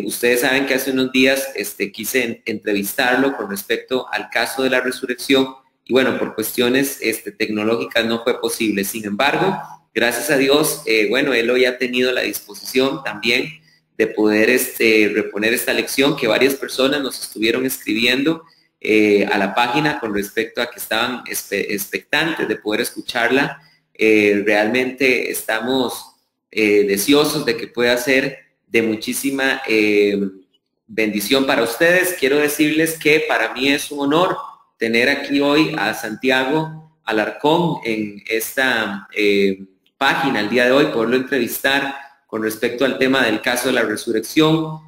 Ustedes saben que hace unos días quise entrevistarlo con respecto al caso de la resurrección y bueno, por cuestiones tecnológicas no fue posible. Sin embargo, gracias a Dios, bueno, él hoy ha tenido la disposición también de poder reponer esta lección que varias personas nos estuvieron escribiendo a la página con respecto a que estaban expectantes de poder escucharla. Realmente estamos deseosos de que pueda ser de muchísima bendición para ustedes. Quiero decirles que para mí es un honor tener aquí hoy a Santiago Alarcón en esta página el día de hoy, poderlo entrevistar con respecto al tema del caso de la resurrección.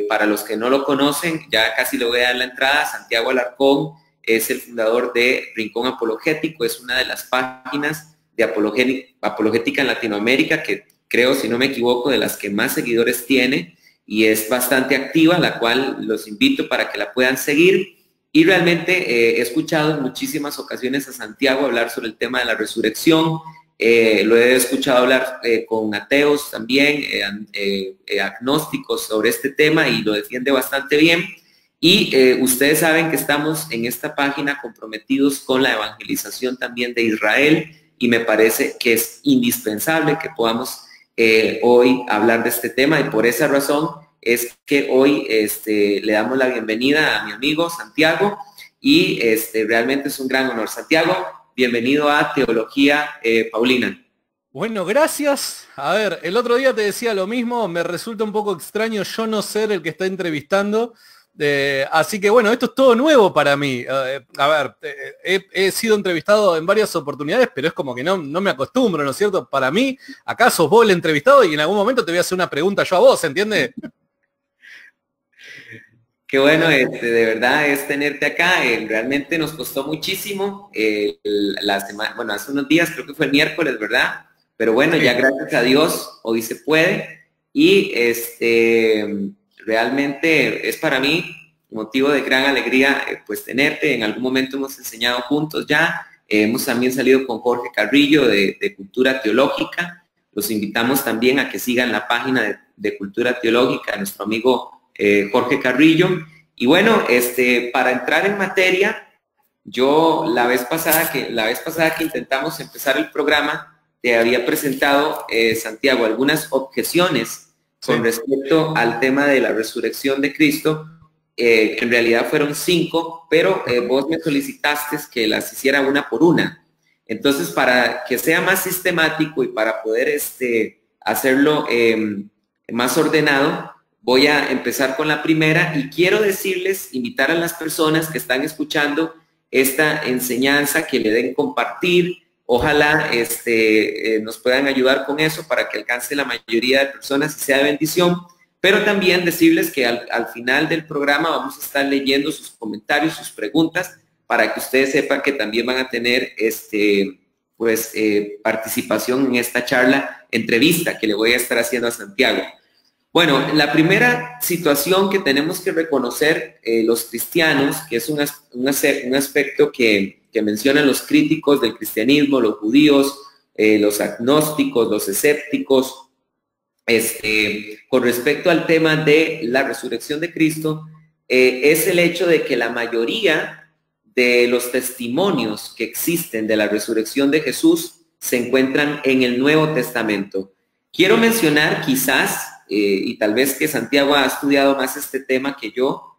Para los que no lo conocen, ya casi le voy a dar la entrada. Santiago Alarcón es el fundador de Rincón Apologético, es una de las páginas de apologética en Latinoamérica que creo, si no me equivoco, de las que más seguidores tiene y es bastante activa, la cual los invito para que la puedan seguir. Y realmente he escuchado en muchísimas ocasiones a Santiago hablar sobre el tema de la resurrección. Lo he escuchado hablar con ateos también, agnósticos sobre este tema y lo defiende bastante bien. Y ustedes saben que estamos en esta página comprometidos con la evangelización también de Israel y me parece que es indispensable que podamos hoy hablar de este tema y por esa razón es que hoy le damos la bienvenida a mi amigo Santiago y realmente es un gran honor. Santiago, bienvenido a Teología Paulina. Bueno, gracias. A ver, el otro día te decía lo mismo, me resulta un poco extraño yo no ser el que está entrevistando, así que bueno, esto es todo nuevo para mí. A ver, he sido entrevistado en varias oportunidades, pero es como que no me acostumbro, ¿no es cierto? Para mí, acá sos vos el entrevistado y en algún momento te voy a hacer una pregunta yo a vos, ¿entiendes? Qué bueno, de verdad es tenerte acá. Realmente nos costó muchísimo la semana, bueno, hace unos días, creo que fue el miércoles, ¿verdad? Pero bueno, ya gracias a Dios hoy se puede y realmente es para mí motivo de gran alegría pues tenerte. En algún momento hemos enseñado juntos ya, hemos también salido con Jorge Carrillo de Cultura Teológica. Los invitamos también a que sigan la página de Cultura Teológica, nuestro amigo Jorge Carrillo. Y bueno, para entrar en materia, yo la vez pasada que intentamos empezar el programa, te había presentado, Santiago, algunas objeciones con respecto al tema de la resurrección de Cristo, que en realidad fueron 5, pero vos me solicitaste que las hiciera una por una. Entonces, para que sea más sistemático y para poder hacerlo más ordenado, voy a empezar con la primera y quiero decirles, invitar a las personas que están escuchando esta enseñanza que le den compartir. Ojalá nos puedan ayudar con eso para que alcance la mayoría de personas y sea de bendición. Pero también decirles que al final del programa vamos a estar leyendo sus comentarios, sus preguntas, para que ustedes sepan que también van a tener participación en esta charla, entrevista que le voy a estar haciendo a Santiago. Bueno, la primera situación que tenemos que reconocer los cristianos, que es un aspecto que mencionan los críticos del cristianismo, los judíos, los agnósticos, los escépticos, con respecto al tema de la resurrección de Cristo, es el hecho de que la mayoría de los testimonios que existen de la resurrección de Jesús se encuentran en el Nuevo Testamento. Quiero mencionar quizás, y tal vez que Santiago ha estudiado más este tema que yo,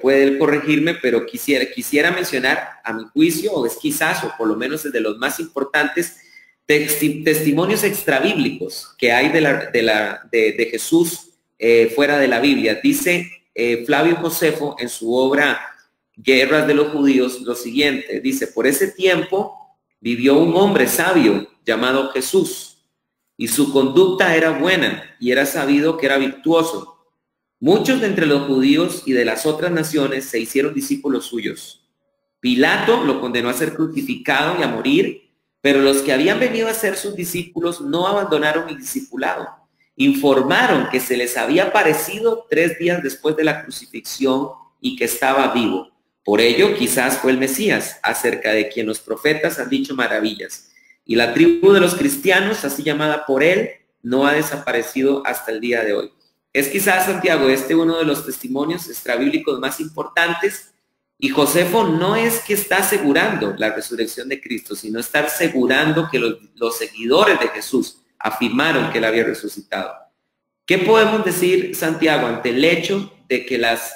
puede él corregirme, pero quisiera mencionar a mi juicio, o es quizás, o por lo menos es de los más importantes, testimonios extrabíblicos que hay de Jesús fuera de la Biblia. Dice Flavio Josefo en su obra Guerras de los Judíos lo siguiente, dice: por ese tiempo vivió un hombre sabio llamado Jesús, y su conducta era buena, y era sabido que era virtuoso. Muchos de entre los judíos y de las otras naciones se hicieron discípulos suyos. Pilato lo condenó a ser crucificado y a morir, pero los que habían venido a ser sus discípulos no abandonaron el discipulado. Informaron que se les había aparecido 3 días después de la crucifixión y que estaba vivo. Por ello, quizás fue el Mesías, acerca de quien los profetas han dicho maravillas. Y la tribu de los cristianos, así llamada por él, no ha desaparecido hasta el día de hoy. Es quizás, Santiago, uno de los testimonios extrabíblicos más importantes, y Josefo no es que está asegurando la resurrección de Cristo, sino está asegurando que los seguidores de Jesús afirmaron que él había resucitado. ¿Qué podemos decir, Santiago, ante el hecho de que las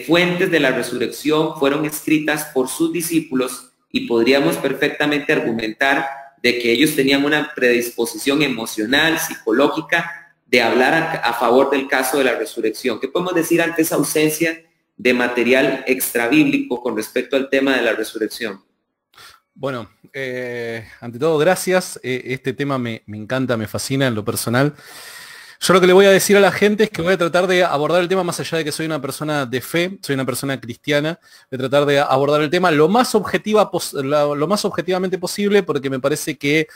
fuentes de la resurrección fueron escritas por sus discípulos y podríamos perfectamente argumentar de que ellos tenían una predisposición emocional, psicológica, de hablar a favor del caso de la resurrección? ¿Qué podemos decir ante esa ausencia de material extrabíblico con respecto al tema de la resurrección? Bueno, ante todo, gracias. Este tema me encanta, me fascina en lo personal. Yo lo que le voy a decir a la gente es que voy a tratar de abordar el tema más allá de que soy una persona de fe, soy una persona cristiana, voy a tratar de abordar el tema lo más objetivamente posible, porque me parece que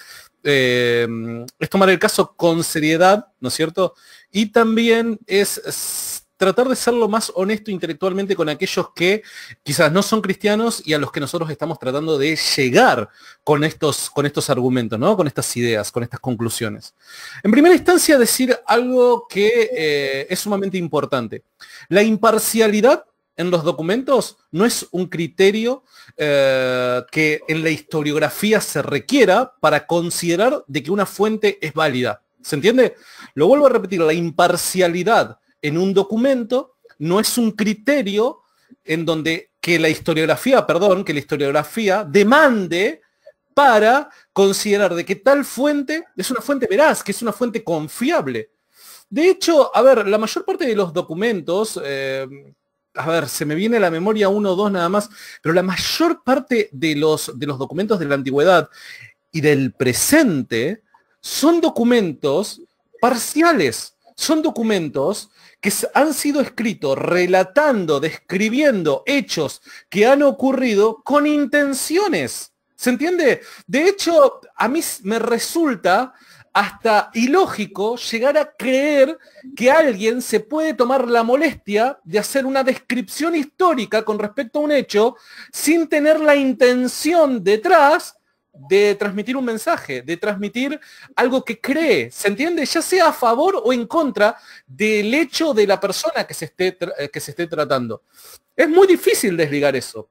es tomar el caso con seriedad, ¿no es cierto? Y también es tratar de ser lo más honesto intelectualmente con aquellos que quizás no son cristianos y a los que nosotros estamos tratando de llegar con estos argumentos, ¿no? Con estas ideas, con estas conclusiones. En primera instancia, decir algo que es sumamente importante. La imparcialidad en los documentos no es un criterio que en la historiografía se requiera para considerar de que una fuente es válida. ¿Se entiende? Lo vuelvo a repetir, la imparcialidad en un documento no es un criterio en donde que la historiografía demande para considerar de que tal fuente es una fuente veraz, que es una fuente confiable. De hecho, a ver, la mayor parte de los documentos, a ver, se me viene a la memoria uno o dos nada más, pero la mayor parte de los documentos de la antigüedad y del presente son documentos parciales, son documentos que han sido escritos relatando, describiendo hechos que han ocurrido con intenciones. ¿Se entiende? De hecho, a mí me resulta hasta ilógico llegar a creer que alguien se puede tomar la molestia de hacer una descripción histórica con respecto a un hecho sin tener la intención detrás de transmitir un mensaje, de transmitir algo que cree, ¿se entiende? Ya sea a favor o en contra del hecho de la persona que se esté tratando. Es muy difícil desligar eso.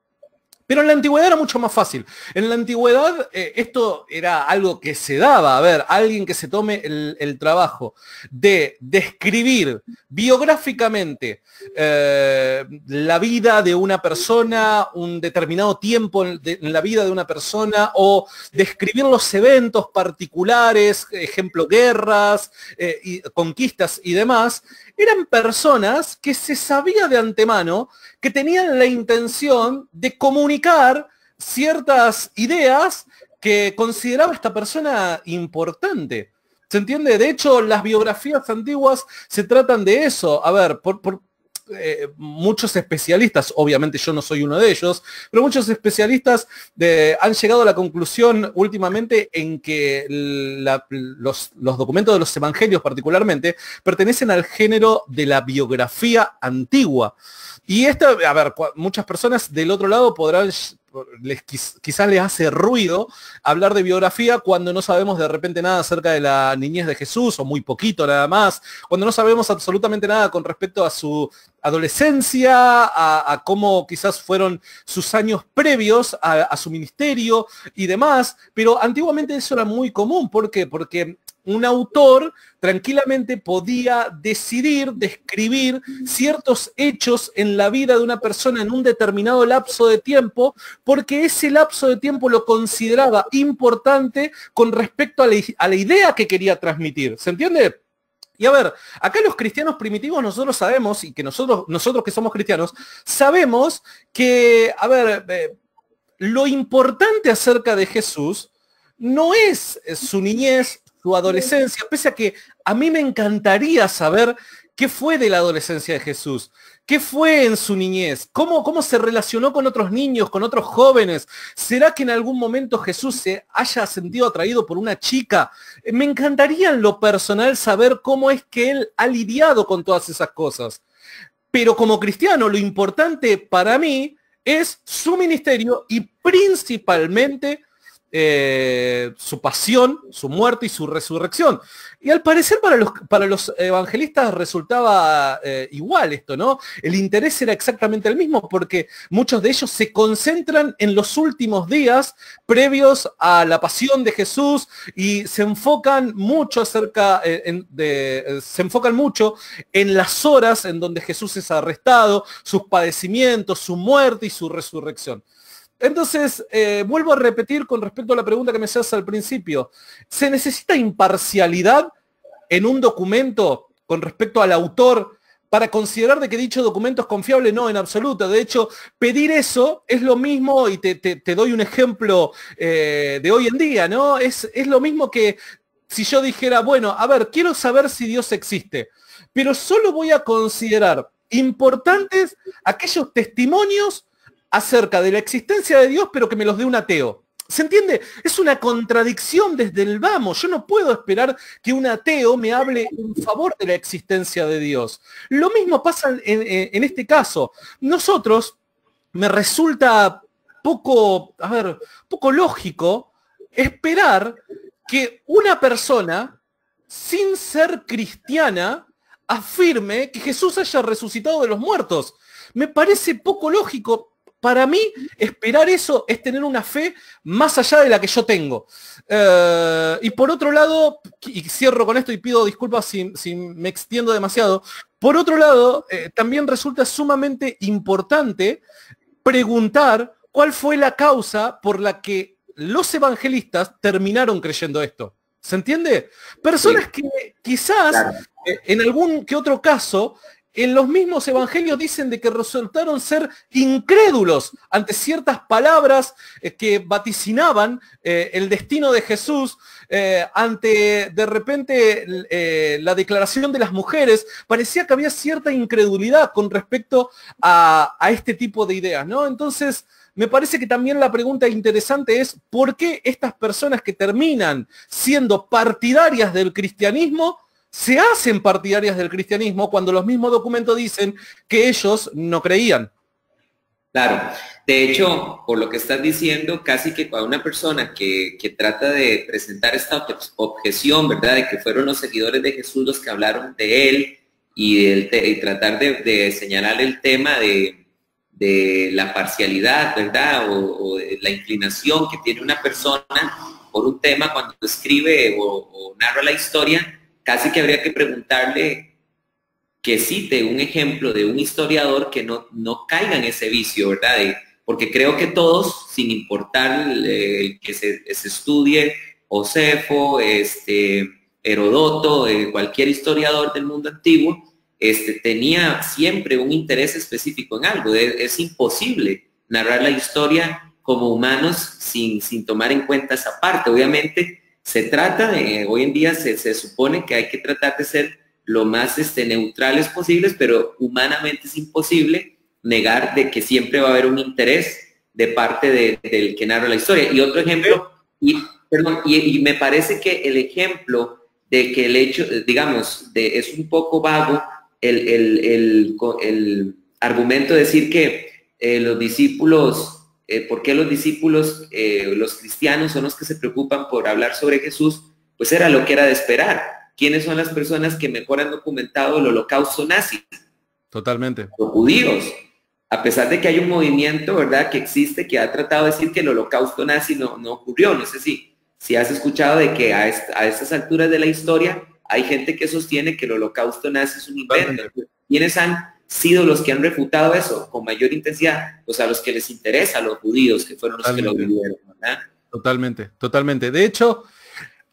Pero en la antigüedad era mucho más fácil. En la antigüedad esto era algo que se daba. A ver, alguien que se tome el trabajo de describir biográficamente la vida de una persona, un determinado tiempo en la vida de una persona, o describir los eventos particulares, ejemplo, guerras, conquistas y demás, eran personas que se sabía de antemano que tenían la intención de comunicar ciertas ideas que consideraba esta persona importante. ¿Se entiende? De hecho, las biografías antiguas se tratan de eso. A ver, muchos especialistas, obviamente yo no soy uno de ellos, pero muchos especialistas han llegado a la conclusión últimamente en que los documentos de los evangelios particularmente pertenecen al género de la biografía antigua. Y a ver, muchas personas del otro lado quizás les hace ruido hablar de biografía cuando no sabemos de repente nada acerca de la niñez de Jesús, o muy poquito nada más, cuando no sabemos absolutamente nada con respecto a su adolescencia, a cómo quizás fueron sus años previos a su ministerio y demás, pero antiguamente eso era muy común. ¿Por qué? Porque un autor tranquilamente podía decidir describir ciertos hechos en la vida de una persona en un determinado lapso de tiempo, porque ese lapso de tiempo lo consideraba importante con respecto a la idea que quería transmitir. ¿Se entiende? Y a ver, acá los cristianos primitivos nosotros sabemos, y que nosotros que somos cristianos, sabemos que, a ver, lo importante acerca de Jesús no es su niñez, su adolescencia, pese a que a mí me encantaría saber qué fue de la adolescencia de Jesús, qué fue en su niñez, cómo se relacionó con otros niños, con otros jóvenes. ¿Será que en algún momento Jesús se haya sentido atraído por una chica? Me encantaría en lo personal saber cómo es que él ha lidiado con todas esas cosas. Pero como cristiano, lo importante para mí es su ministerio y principalmente su pasión, su muerte y su resurrección. Y al parecer para los evangelistas resultaba igual esto, ¿no? El interés era exactamente el mismo porque muchos de ellos se concentran en los últimos días previos a la pasión de Jesús y se enfocan mucho se enfocan mucho en las horas en donde Jesús es arrestado, sus padecimientos, su muerte y su resurrección. Entonces, vuelvo a repetir con respecto a la pregunta que me hacías al principio. ¿Se necesita imparcialidad en un documento con respecto al autor para considerar de que dicho documento es confiable? No, en absoluto. De hecho, pedir eso es lo mismo, y te doy un ejemplo de hoy en día, ¿no? Es lo mismo que si yo dijera, bueno, a ver, quiero saber si Dios existe, pero solo voy a considerar importantes aquellos testimonios acerca de la existencia de Dios, pero que me los dé un ateo. ¿Se entiende? Es una contradicción desde el vamos. Yo no puedo esperar que un ateo me hable en favor de la existencia de Dios. Lo mismo pasa en este caso. Nosotros, me resulta poco lógico esperar que una persona, sin ser cristiana, afirme que Jesús haya resucitado de los muertos. Me parece poco lógico. Para mí, esperar eso es tener una fe más allá de la que yo tengo. Y por otro lado, y cierro con esto y pido disculpas si me extiendo demasiado, por otro lado, también resulta sumamente importante preguntar cuál fue la causa por la que los evangelistas terminaron creyendo esto. ¿Se entiende? Personas que quizás, claro, en algún que otro caso, en los mismos evangelios dicen de que resultaron ser incrédulos ante ciertas palabras que vaticinaban el destino de Jesús, ante de repente la declaración de las mujeres. Parecía que había cierta incredulidad con respecto a este tipo de ideas, ¿no? Entonces, me parece que también la pregunta interesante es ¿por qué estas personas que terminan siendo partidarias del cristianismo se hacen partidarias del cristianismo cuando los mismos documentos dicen que ellos no creían? Claro, de hecho, por lo que estás diciendo, casi que para una persona que trata de presentar esta objeción, ¿verdad?, de que fueron los seguidores de Jesús los que hablaron de él y tratar de señalar el tema de la parcialidad, ¿verdad?, o de la inclinación que tiene una persona por un tema cuando escribe o narra la historia, casi que habría que preguntarle que cite un ejemplo de un historiador que no caiga en ese vicio, ¿verdad? Porque creo que todos, sin importar que se estudie Josefo, Herodoto, cualquier historiador del mundo antiguo, tenía siempre un interés específico en algo. Es imposible narrar la historia como humanos sin tomar en cuenta esa parte. Obviamente, se trata de, hoy en día se supone que hay que tratar de ser lo más neutrales posibles, pero humanamente es imposible negar de que siempre va a haber un interés de parte del que narra la historia. Y otro ejemplo, y me parece que el ejemplo de que el hecho, digamos, es un poco vago el argumento de decir que los discípulos... ¿por qué los discípulos, los cristianos, son los que se preocupan por hablar sobre Jesús? Pues era lo que era de esperar. ¿Quiénes son las personas que mejor han documentado el holocausto nazi? Totalmente. Los judíos. A pesar de que hay un movimiento, ¿verdad?, que existe, que ha tratado de decir que el holocausto nazi no ocurrió. No sé si has escuchado de que a estas alturas de la historia hay gente que sostiene que el holocausto nazi es un invento. ¿Quiénes han sido los que han refutado eso con mayor intensidad? Pues a los que les interesa, a los judíos, que fueron los que lo vivieron, ¿verdad? Totalmente. De hecho,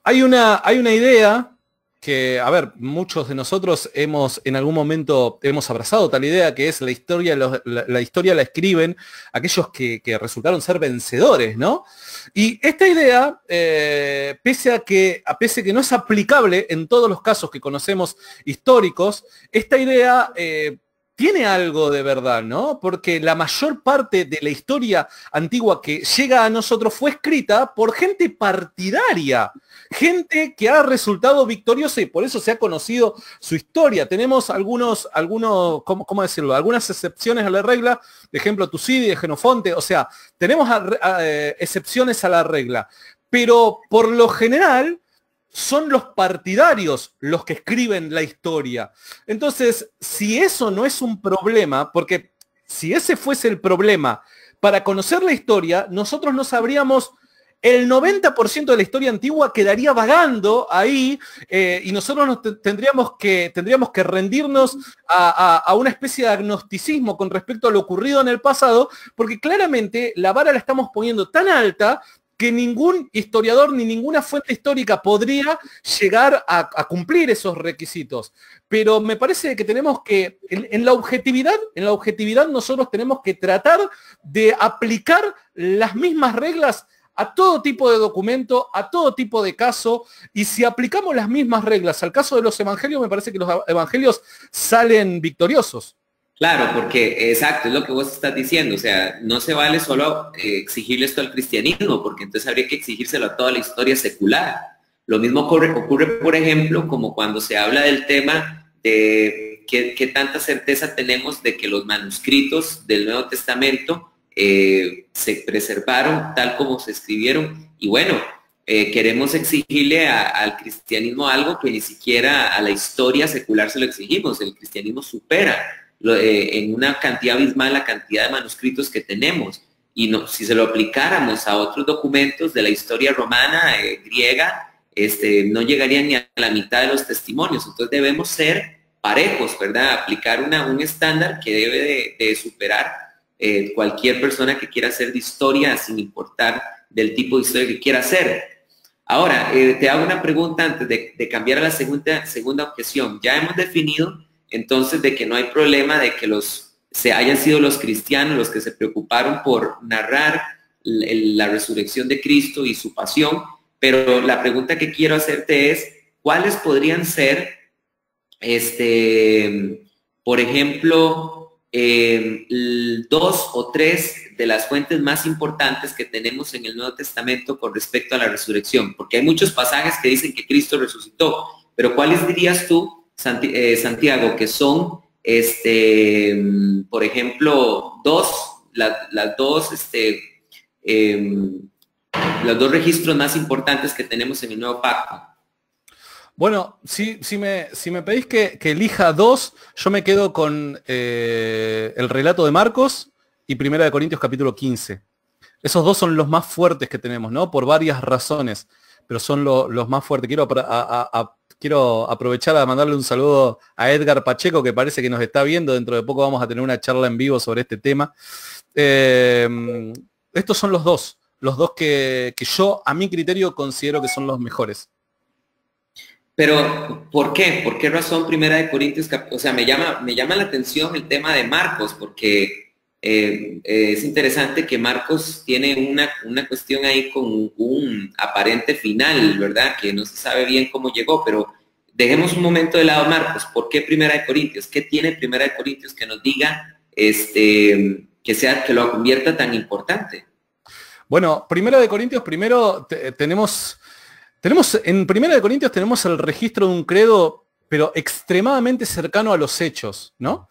hay una idea que, a ver, muchos de nosotros en algún momento hemos abrazado tal idea, que es la historia la escriben aquellos que resultaron ser vencedores, ¿no? Y esta idea, pese a que no es aplicable en todos los casos que conocemos históricos, esta idea tiene algo de verdad, ¿no? Porque la mayor parte de la historia antigua que llega a nosotros fue escrita por gente partidaria, gente que ha resultado victoriosa y por eso se ha conocido su historia. Tenemos algunos, ¿cómo decirlo? Algunas excepciones a la regla, de ejemplo, Tucídides, Genofonte, o sea, tenemos excepciones a la regla, pero por lo general son los partidarios los que escriben la historia. Entonces, si eso no es un problema, porque si ese fuese el problema, para conocer la historia, nosotros no sabríamos, el 90% de la historia antigua quedaría vagando ahí y nosotros tendríamos que rendirnos a una especie de agnosticismo con respecto a lo ocurrido en el pasado, porque claramente la vara la estamos poniendo tan alta que ningún historiador ni ninguna fuente histórica podría llegar a cumplir esos requisitos. Pero me parece que tenemos que, en la objetividad nosotros tenemos que tratar de aplicar las mismas reglas a todo tipo de documento, a todo tipo de caso, y si aplicamos las mismas reglas al caso de los evangelios, me parece que los evangelios salen victoriosos. Claro, porque exacto, es lo que vos estás diciendo, o sea, no se vale solo exigirle esto al cristianismo, porque entonces habría que exigírselo a toda la historia secular. Lo mismo ocurre, por ejemplo, como cuando se habla del tema de qué tanta certeza tenemos de que los manuscritos del Nuevo Testamento se preservaron tal como se escribieron, y bueno, queremos exigirle al cristianismo algo que ni siquiera a la historia secular se lo exigimos. El cristianismo supera en una cantidad abismal la cantidad de manuscritos que tenemos, y no, si se lo aplicáramos a otros documentos de la historia romana, griega, no llegarían ni a la mitad de los testimonios. Entonces debemos ser parejos, ¿verdad? Aplicar un estándar que debe de superar cualquier persona que quiera hacer de historia, sin importar del tipo de historia que quiera hacer. Ahora, te hago una pregunta antes de cambiar a la segunda objeción. Ya hemos definido entonces de que no hay problema de que hayan sido los cristianos los que se preocuparon por narrar la resurrección de Cristo y su pasión, pero la pregunta que quiero hacerte es, ¿cuáles podrían ser, por ejemplo, 2 o 3 de las fuentes más importantes que tenemos en el Nuevo Testamento con respecto a la resurrección? Porque hay muchos pasajes que dicen que Cristo resucitó, pero ¿cuáles dirías tú, Santiago, que son, por ejemplo, los dos registros más importantes que tenemos en el Nuevo Pacto? Bueno, si me pedís que elija 2, yo me quedo con el relato de Marcos y Primera de Corintios capítulo 15. Esos 2 son los más fuertes que tenemos, ¿no? Por varias razones, pero son los más fuertes. Quiero aprovechar a mandarle un saludo a Edgar Pacheco, que parece que nos está viendo. Dentro de poco vamos a tener una charla en vivo sobre este tema. Estos son los dos que yo, a mi criterio, considero que son los mejores. Pero, ¿por qué? ¿Por qué razón Primera de Corintios? O sea, me llama la atención el tema de Marcos, porque es interesante que Marcos tiene una cuestión ahí con un aparente final, ¿verdad? Que no se sabe bien cómo llegó, pero dejemos un momento de lado Marcos. ¿Por qué Primera de Corintios? ¿Qué tiene Primera de Corintios que nos diga que lo convierta tan importante? Bueno, Primera de Corintios, primero tenemos en Primera de Corintios tenemos el registro de un credo, pero extremadamente cercano a los hechos, ¿no?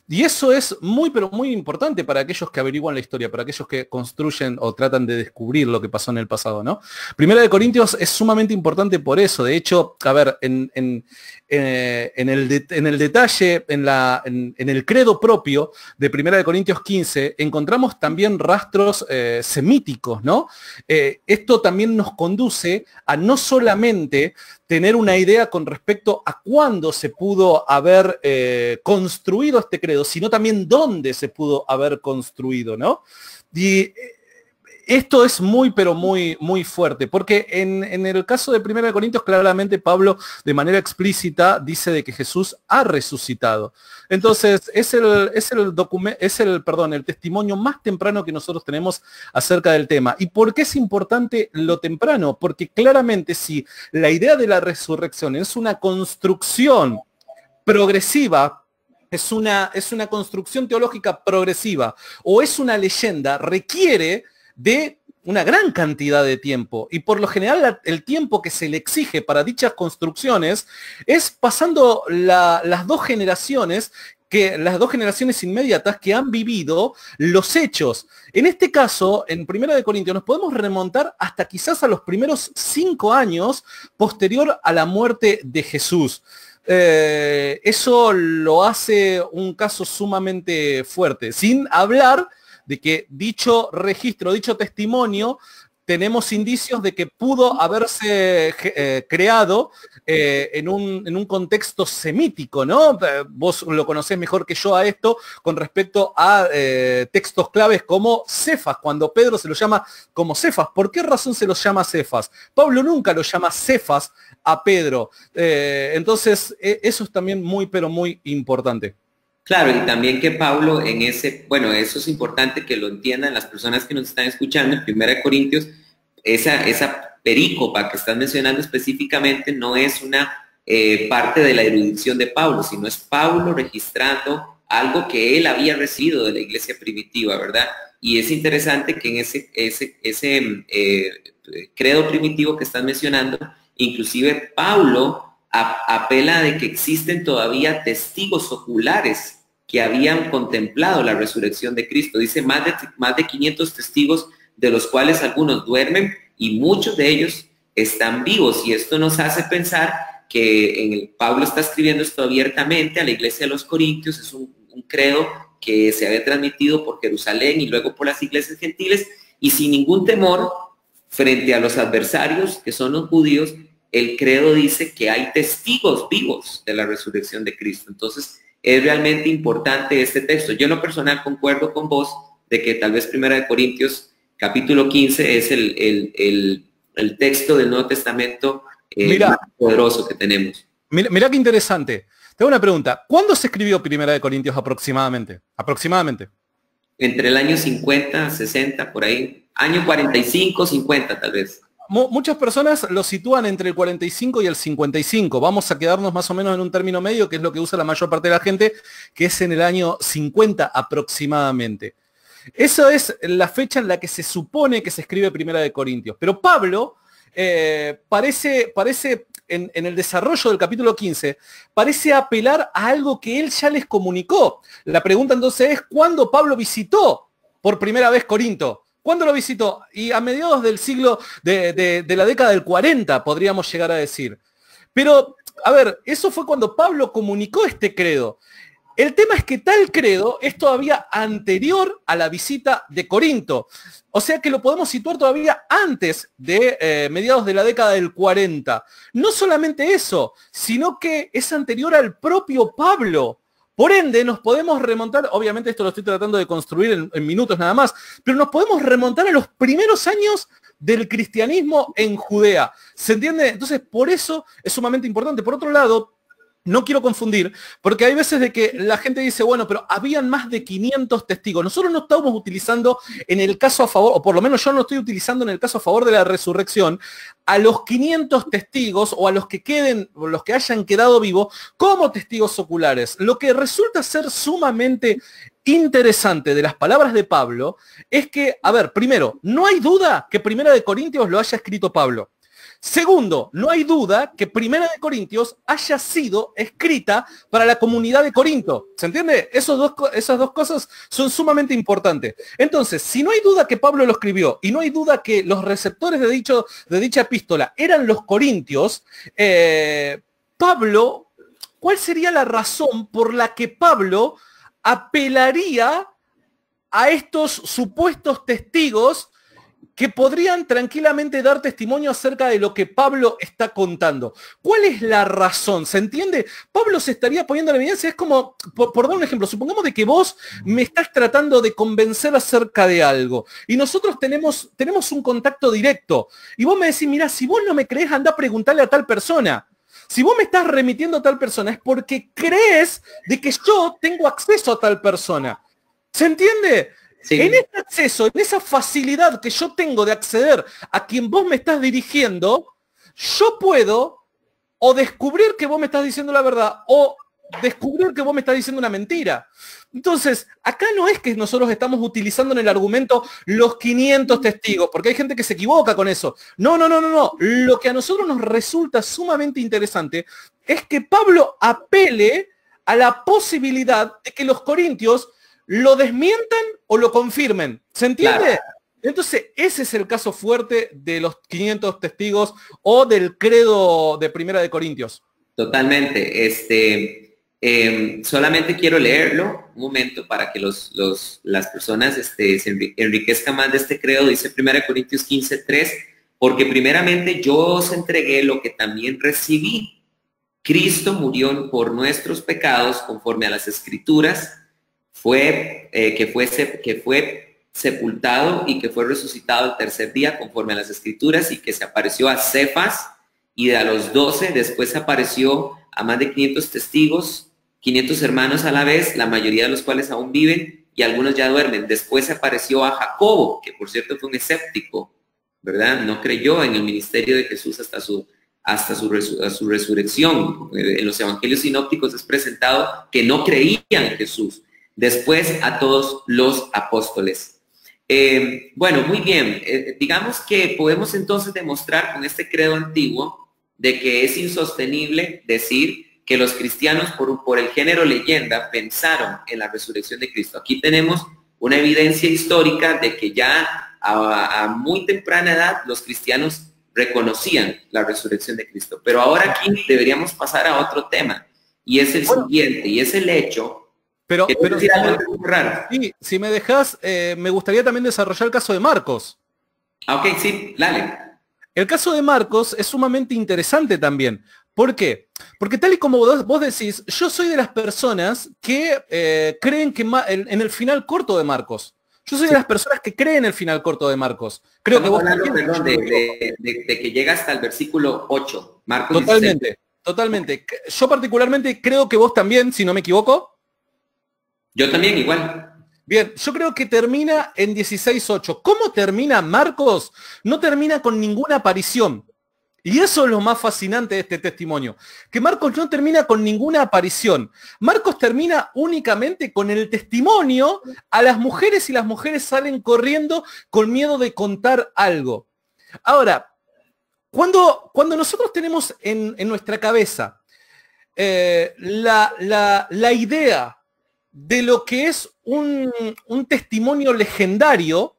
Y eso es muy, pero muy importante para aquellos que averiguan la historia, para aquellos que construyen o tratan de descubrir lo que pasó en el pasado, ¿no? Primera de Corintios es sumamente importante por eso. De hecho, a ver, en el detalle, en el credo propio de Primera de Corintios 15, encontramos también rastros semíticos, ¿no? Esto también nos conduce a no solamente tener una idea con respecto a cuándo se pudo haber construido este credo, sino también dónde se pudo haber construido, ¿no? Y esto es muy, pero muy, muy fuerte, porque en el caso de 1 Corintios, claramente Pablo de manera explícita dice de que Jesús ha resucitado. Entonces, es el testimonio más temprano que nosotros tenemos acerca del tema. ¿Y por qué es importante lo temprano? Porque claramente si la idea de la resurrección es una construcción progresiva, es una construcción teológica progresiva o es una leyenda, requiere de una gran cantidad de tiempo. Y por lo general el tiempo que se le exige para dichas construcciones es pasando las dos generaciones inmediatas que han vivido los hechos. En este caso, en Primera de Corintios, nos podemos remontar hasta quizás a los primeros 5 años posterior a la muerte de Jesús. Eso lo hace un caso sumamente fuerte, sin hablar de que dicho registro, dicho testimonio, tenemos indicios de que pudo haberse creado en un contexto semítico, ¿no? Vos lo conocés mejor que yo a esto con respecto a textos claves como Cefas, cuando Pedro se lo llama como Cefas. ¿Por qué razón se lo llama Cefas? Pablo nunca lo llama Cefas a Pedro. Entonces, eso es también muy, pero muy importante. Claro, y también que Pablo en ese, bueno, eso es importante que lo entiendan las personas que nos están escuchando en 1 Corintios, esa perícopa que están mencionando específicamente no es una parte de la erudición de Pablo, sino es Pablo registrando algo que él había recibido de la iglesia primitiva, ¿verdad? Y es interesante que en ese credo primitivo que están mencionando, inclusive Pablo apela de que existen todavía testigos oculares que habían contemplado la resurrección de Cristo. Dice más de 500 testigos, de los cuales algunos duermen y muchos de ellos están vivos. Y esto nos hace pensar que Pablo está escribiendo esto abiertamente a la iglesia de los Corintios. Es un credo que se había transmitido por Jerusalén y luego por las iglesias gentiles, y sin ningún temor frente a los adversarios que son los judíos, el credo dice que hay testigos vivos de la resurrección de Cristo. Entonces, es realmente importante este texto. Yo en lo personal concuerdo con vos de que tal vez 1 Corintios capítulo 15 es el texto del Nuevo Testamento más poderoso que tenemos. Mira qué interesante. Te hago una pregunta. ¿Cuándo se escribió 1 Corintios aproximadamente? Aproximadamente. Entre el año 50, 60, por ahí. Año 45, 50 tal vez. Muchas personas lo sitúan entre el 45 y el 55. Vamos a quedarnos más o menos en un término medio, que es lo que usa la mayor parte de la gente, que es en el año 50 aproximadamente. Esa es la fecha en la que se supone que se escribe 1 Corintios. Pero Pablo parece en el desarrollo del capítulo 15, parece apelar a algo que él ya les comunicó. La pregunta entonces es, ¿cuándo Pablo visitó por primera vez Corinto? ¿Cuándo lo visitó? Y a mediados del siglo, de la década del 40, podríamos llegar a decir. Pero, a ver, eso fue cuando Pablo comunicó este credo. El tema es que tal credo es todavía anterior a la visita de Corinto. O sea que lo podemos situar todavía antes de mediados de la década del 40. No solamente eso, sino que es anterior al propio Pablo. Por ende, nos podemos remontar, obviamente esto lo estoy tratando de construir en minutos nada más, pero nos podemos remontar a los primeros años del cristianismo en Judea. ¿Se entiende? Entonces, por eso es sumamente importante. Por otro lado, no quiero confundir, porque hay veces de que la gente dice, bueno, pero habían más de 500 testigos. Nosotros no estamos utilizando en el caso a favor, o por lo menos yo no estoy utilizando en el caso a favor de la resurrección, a los 500 testigos o a los que queden, o los que hayan quedado vivos, como testigos oculares. Lo que resulta ser sumamente interesante de las palabras de Pablo es que, a ver, primero, no hay duda que 1 Corintios lo haya escrito Pablo. Segundo, no hay duda que 1 Corintios haya sido escrita para la comunidad de Corinto. ¿Se entiende? Esas dos cosas son sumamente importantes. Entonces, si no hay duda que Pablo lo escribió y no hay duda que los receptores de dicha epístola eran los corintios, Pablo, ¿cuál sería la razón por la que Pablo apelaría a estos supuestos testigos que podrían tranquilamente dar testimonio acerca de lo que Pablo está contando? ¿Cuál es la razón? ¿Se entiende? Pablo se estaría poniendo en evidencia. Es como, por dar un ejemplo, supongamos de que vos me estás tratando de convencer acerca de algo y nosotros tenemos un contacto directo y vos me decís, mira, si vos no me crees, anda a preguntarle a tal persona. Si vos me estás remitiendo a tal persona es porque crees de que yo tengo acceso a tal persona. ¿Se entiende? Sí. En ese acceso, en esa facilidad que yo tengo de acceder a quien vos me estás dirigiendo, yo puedo o descubrir que vos me estás diciendo la verdad o descubrir que vos me estás diciendo una mentira. Entonces, acá no es que nosotros estamos utilizando en el argumento los 500 testigos, porque hay gente que se equivoca con eso. No, no, no, no, no. Lo que a nosotros nos resulta sumamente interesante es que Pablo apele a la posibilidad de que los corintios lo desmientan o lo confirmen. ¿Se entiende? Claro. Entonces, ese es el caso fuerte de los 500 testigos o del credo de Primera de Corintios. Totalmente. Solamente quiero leerlo un momento para que las personas se enriquezcan más de este credo. Dice 1 Corintios 15:3, porque primeramente yo os entregué lo que también recibí. Cristo murió por nuestros pecados conforme a las Escrituras, que fue sepultado y que fue resucitado el tercer día conforme a las Escrituras, y que se apareció a Cefas y a los 12, después apareció a más de 500 testigos, 500 hermanos a la vez, la mayoría de los cuales aún viven y algunos ya duermen. Después se apareció a Jacobo, que por cierto fue un escéptico, ¿verdad? No creyó en el ministerio de Jesús hasta su resurrección. En los evangelios sinópticos es presentado que no creían en Jesús. Después a todos los apóstoles. Bueno, muy bien. Digamos que podemos entonces demostrar con este credo antiguo de que es insostenible decir que los cristianos por el género leyenda pensaron en la resurrección de Cristo. Aquí tenemos una evidencia histórica de que ya a muy temprana edad los cristianos reconocían la resurrección de Cristo. Pero ahora aquí deberíamos pasar a otro tema, y es el siguiente, y es el hecho. Pero sí, si me dejas, me gustaría también desarrollar el caso de Marcos. Ok, sí, dale. El caso de Marcos es sumamente interesante también. ¿Por qué? Porque tal y como vos decís, yo soy de las personas que creen que en el final corto de Marcos. Yo soy de las personas que creen en el final corto de Marcos. Creo que vos hablando, perdón, de que llega hasta el versículo 8. Marcos totalmente, 16. Totalmente. Yo particularmente creo que vos también, si no me equivoco. Yo también, igual. Bien, yo creo que termina en 16:8. ¿Cómo termina Marcos? No termina con ninguna aparición. Y eso es lo más fascinante de este testimonio, que Marcos no termina con ninguna aparición. Marcos termina únicamente con el testimonio a las mujeres, y las mujeres salen corriendo con miedo de contar algo. Ahora, cuando nosotros tenemos en nuestra cabeza la idea de lo que es un testimonio legendario,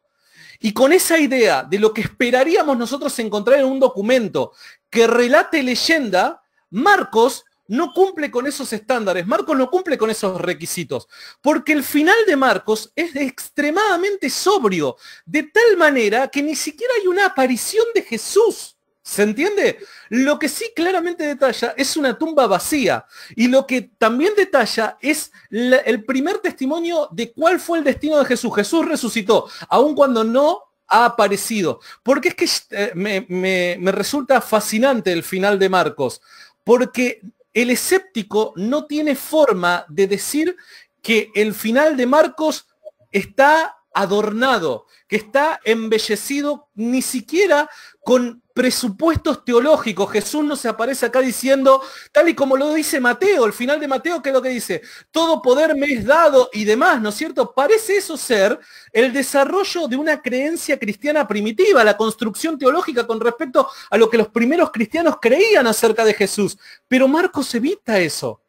y con esa idea de lo que esperaríamos nosotros encontrar en un documento que relate leyenda, Marcos no cumple con esos estándares, Marcos no cumple con esos requisitos, porque el final de Marcos es extremadamente sobrio, de tal manera que ni siquiera hay una aparición de Jesús. ¿Se entiende? Lo que sí claramente detalla es una tumba vacía, y lo que también detalla es el primer testimonio de cuál fue el destino de Jesús. Jesús resucitó, aun cuando no ha aparecido. Porque es que me resulta fascinante el final de Marcos, porque el escéptico no tiene forma de decir que el final de Marcos está adornado, que está embellecido ni siquiera con presupuestos teológicos. Jesús no se aparece acá diciendo, tal y como lo dice Mateo, el final de Mateo, ¿qué es lo que dice? Todo poder me es dado y demás, ¿no es cierto? Parece eso ser el desarrollo de una creencia cristiana primitiva, la construcción teológica con respecto a lo que los primeros cristianos creían acerca de Jesús. Pero Marcos evita eso.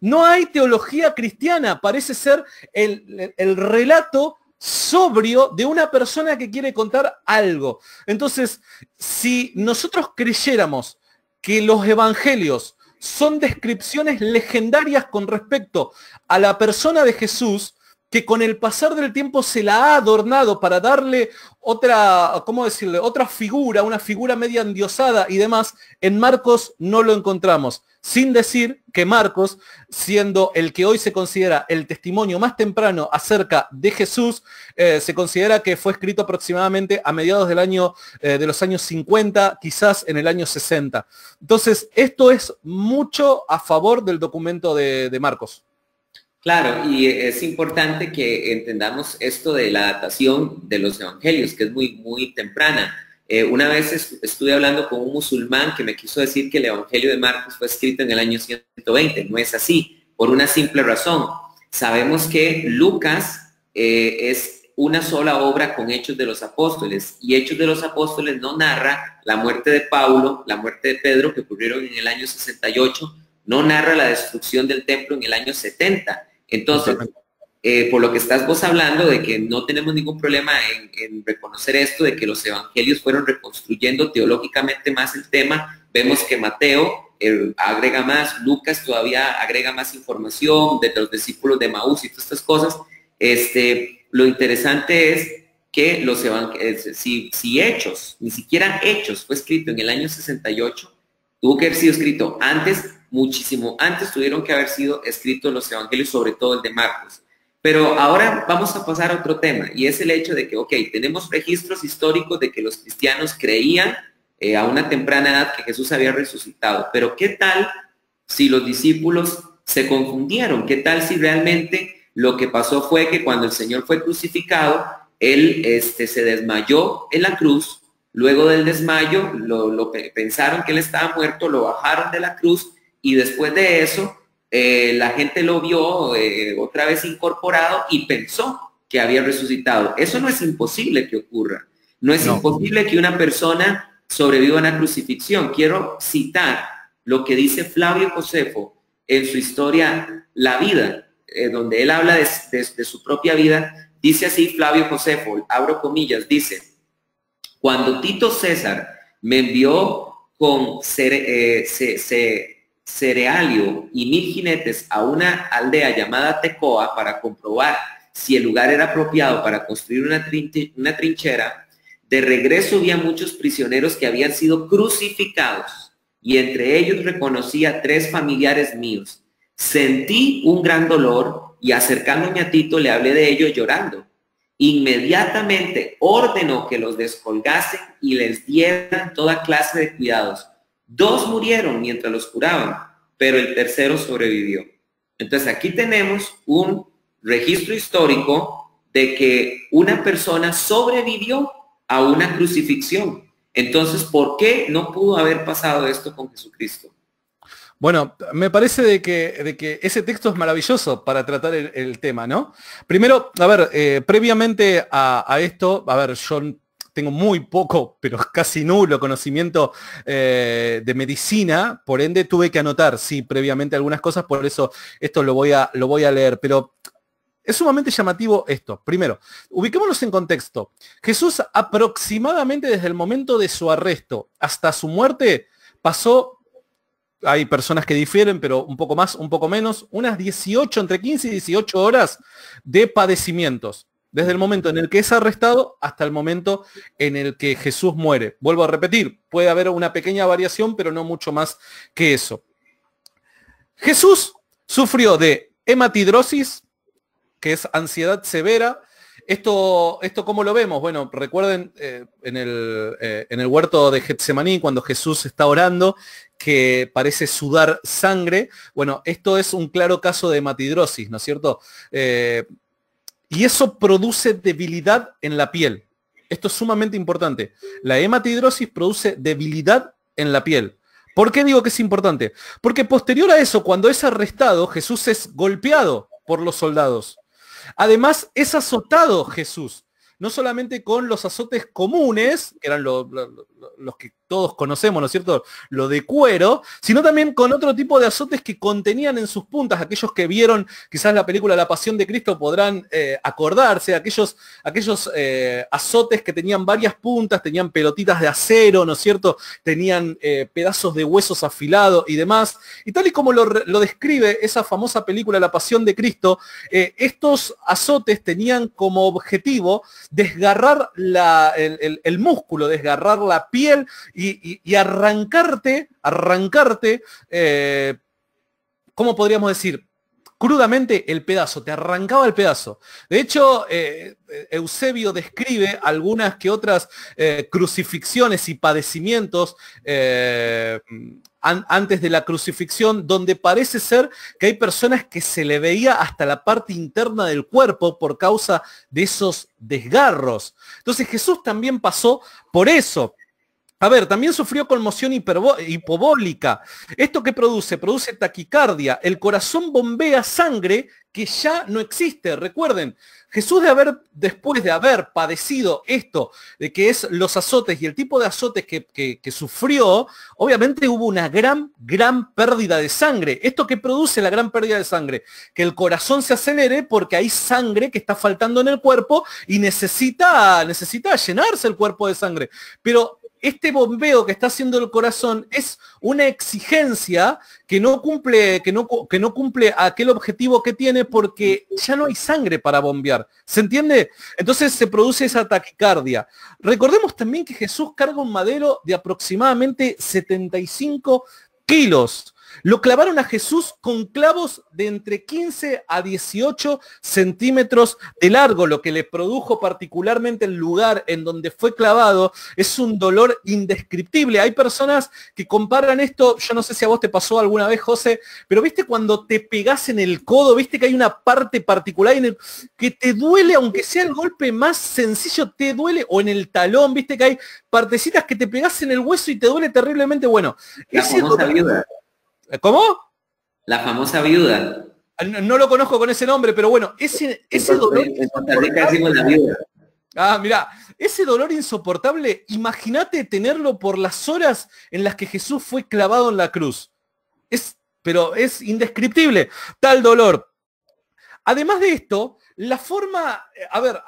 No hay teología cristiana, parece ser el relato sobrio de una persona que quiere contar algo. Entonces, si nosotros creyéramos que los evangelios son descripciones legendarias con respecto a la persona de Jesús, que con el pasar del tiempo se la ha adornado para darle otra, ¿cómo decirle? Otra figura, una figura media endiosada y demás, en Marcos no lo encontramos. Sin decir que Marcos, siendo el que hoy se considera el testimonio más temprano acerca de Jesús, se considera que fue escrito aproximadamente a mediados de los años 50, quizás en el año 60. Entonces, esto es mucho a favor del documento de Marcos. Claro, y es importante que entendamos esto de la datación de los evangelios, que es muy, muy temprana. Una vez estuve hablando con un musulmán que me quiso decir que el evangelio de Marcos fue escrito en el año 120. No es así, por una simple razón. Sabemos que Lucas es una sola obra con Hechos de los Apóstoles, y Hechos de los Apóstoles no narra la muerte de Pablo, la muerte de Pedro, que ocurrieron en el año 68, no narra la destrucción del templo en el año 70. Entonces, por lo que estás vos hablando de que no tenemos ningún problema en reconocer esto, de que los evangelios fueron reconstruyendo teológicamente más el tema, vemos que Mateo agrega más, Lucas todavía agrega más información de los discípulos de Maús y todas estas cosas. Lo interesante es que los evangelios, si Hechos, ni siquiera Hechos fue escrito en el año 68, tuvo que haber sido escrito antes, muchísimo antes tuvieron que haber sido escritos los evangelios, sobre todo el de Marcos. Pero ahora vamos a pasar a otro tema, y es el hecho de que, ok, tenemos registros históricos de que los cristianos creían a una temprana edad que Jesús había resucitado, pero ¿qué tal si los discípulos se confundieron? ¿Qué tal si realmente lo que pasó fue que cuando el Señor fue crucificado, Él se desmayó en la cruz, luego del desmayo pensaron que Él estaba muerto, lo bajaron de la cruz, y después de eso la gente lo vio otra vez incorporado y pensó que había resucitado? Eso no es imposible que ocurra. No es imposible que una persona sobreviva a una crucifixión. Quiero citar lo que dice Flavio Josefo en su historia La Vida, donde él habla de su propia vida. Dice así Flavio Josefo, abro comillas, dice: cuando Tito César me envió con cerealio y 1000 jinetes a una aldea llamada Tecoa para comprobar si el lugar era apropiado para construir una trinchera, de regreso vi a muchos prisioneros que habían sido crucificados, y entre ellos reconocí a 3 familiares míos. Sentí un gran dolor y acercándome a Tito le hablé de ello llorando. Inmediatamente ordenó que los descolgasen y les dieran toda clase de cuidados. 2 murieron mientras los curaban, pero el tercero sobrevivió. Entonces aquí tenemos un registro histórico de que una persona sobrevivió a una crucifixión. Entonces, ¿por qué no pudo haber pasado esto con Jesucristo? Bueno, me parece de que ese texto es maravilloso para tratar el tema, ¿no? Primero, a ver, previamente a esto, a ver, yo tengo muy poco, pero casi nulo conocimiento de medicina, por ende tuve que anotar, sí, previamente algunas cosas, por eso esto lo voy a leer, pero es sumamente llamativo esto. Primero, ubiquémonos en contexto. Jesús aproximadamente desde el momento de su arresto hasta su muerte pasó, hay personas que difieren, pero un poco más, un poco menos, unas 18, entre 15 y 18 horas de padecimientos. Desde el momento en el que es arrestado hasta el momento en el que Jesús muere. Vuelvo a repetir, puede haber una pequeña variación, pero no mucho más que eso. Jesús sufrió de hematidrosis, que es ansiedad severa. Esto ¿cómo lo vemos? Bueno, recuerden en el huerto de Getsemaní, cuando Jesús está orando, que parece sudar sangre. Bueno, esto es un claro caso de hematidrosis, ¿no es cierto? Y eso produce debilidad en la piel. Esto es sumamente importante. La hematidrosis produce debilidad en la piel. ¿Por qué digo que es importante? Porque posterior a eso, cuando es arrestado, Jesús es golpeado por los soldados. Además, es azotado Jesús, no solamente con los azotes comunes, que eran los que todos conocemos, ¿no es cierto?, lo de cuero, sino también con otro tipo de azotes que contenían en sus puntas. Aquellos que vieron quizás la película La Pasión de Cristo podrán acordarse, aquellos azotes que tenían varias puntas, tenían pelotitas de acero, ¿no es cierto?, tenían pedazos de huesos afilados y demás. Y tal y como lo describe esa famosa película La Pasión de Cristo, estos azotes tenían como objetivo desgarrar el músculo, desgarrar la piel y arrancarte, ¿cómo podríamos decir? Crudamente el pedazo, te arrancaba el pedazo. De hecho, Eusebio describe algunas que otras crucifixiones y padecimientos antes de la crucifixión, donde parece ser que hay personas que se le veía hasta la parte interna del cuerpo por causa de esos desgarros. Entonces Jesús también pasó por eso. A ver, también sufrió conmoción hipobólica. ¿Esto qué produce? Produce taquicardia. El corazón bombea sangre que ya no existe. Recuerden, Jesús después de haber padecido esto, de que es los azotes y el tipo de azotes que sufrió, obviamente hubo una gran pérdida de sangre. ¿Esto qué produce la gran pérdida de sangre? Que el corazón se acelere porque hay sangre que está faltando en el cuerpo y necesita llenarse el cuerpo de sangre. Pero este bombeo que está haciendo el corazón es una exigencia que no cumple aquel objetivo que tiene porque ya no hay sangre para bombear. ¿Se entiende? Entonces se produce esa taquicardia. Recordemos también que Jesús carga un madero de aproximadamente 75 kilos. Lo clavaron a Jesús con clavos de entre 15 a 18 centímetros de largo, lo que le produjo particularmente el lugar en donde fue clavado. Es un dolor indescriptible. Hay personas que comparan esto, yo no sé si a vos te pasó alguna vez, José, pero viste cuando te pegás en el codo, viste que hay una parte particular que te duele, aunque sea el golpe más sencillo, te duele, o en el talón, viste que hay partecitas que te pegás en el hueso y te duele terriblemente. Bueno, ese dolor... ¿Cómo? La famosa viuda. No lo conozco con ese nombre, pero bueno, ese dolor... En Costa Rica decimos la viuda. Mirá, ese dolor insoportable, imagínate tenerlo por las horas en las que Jesús fue clavado en la cruz. Pero es indescriptible, tal dolor. Además de esto,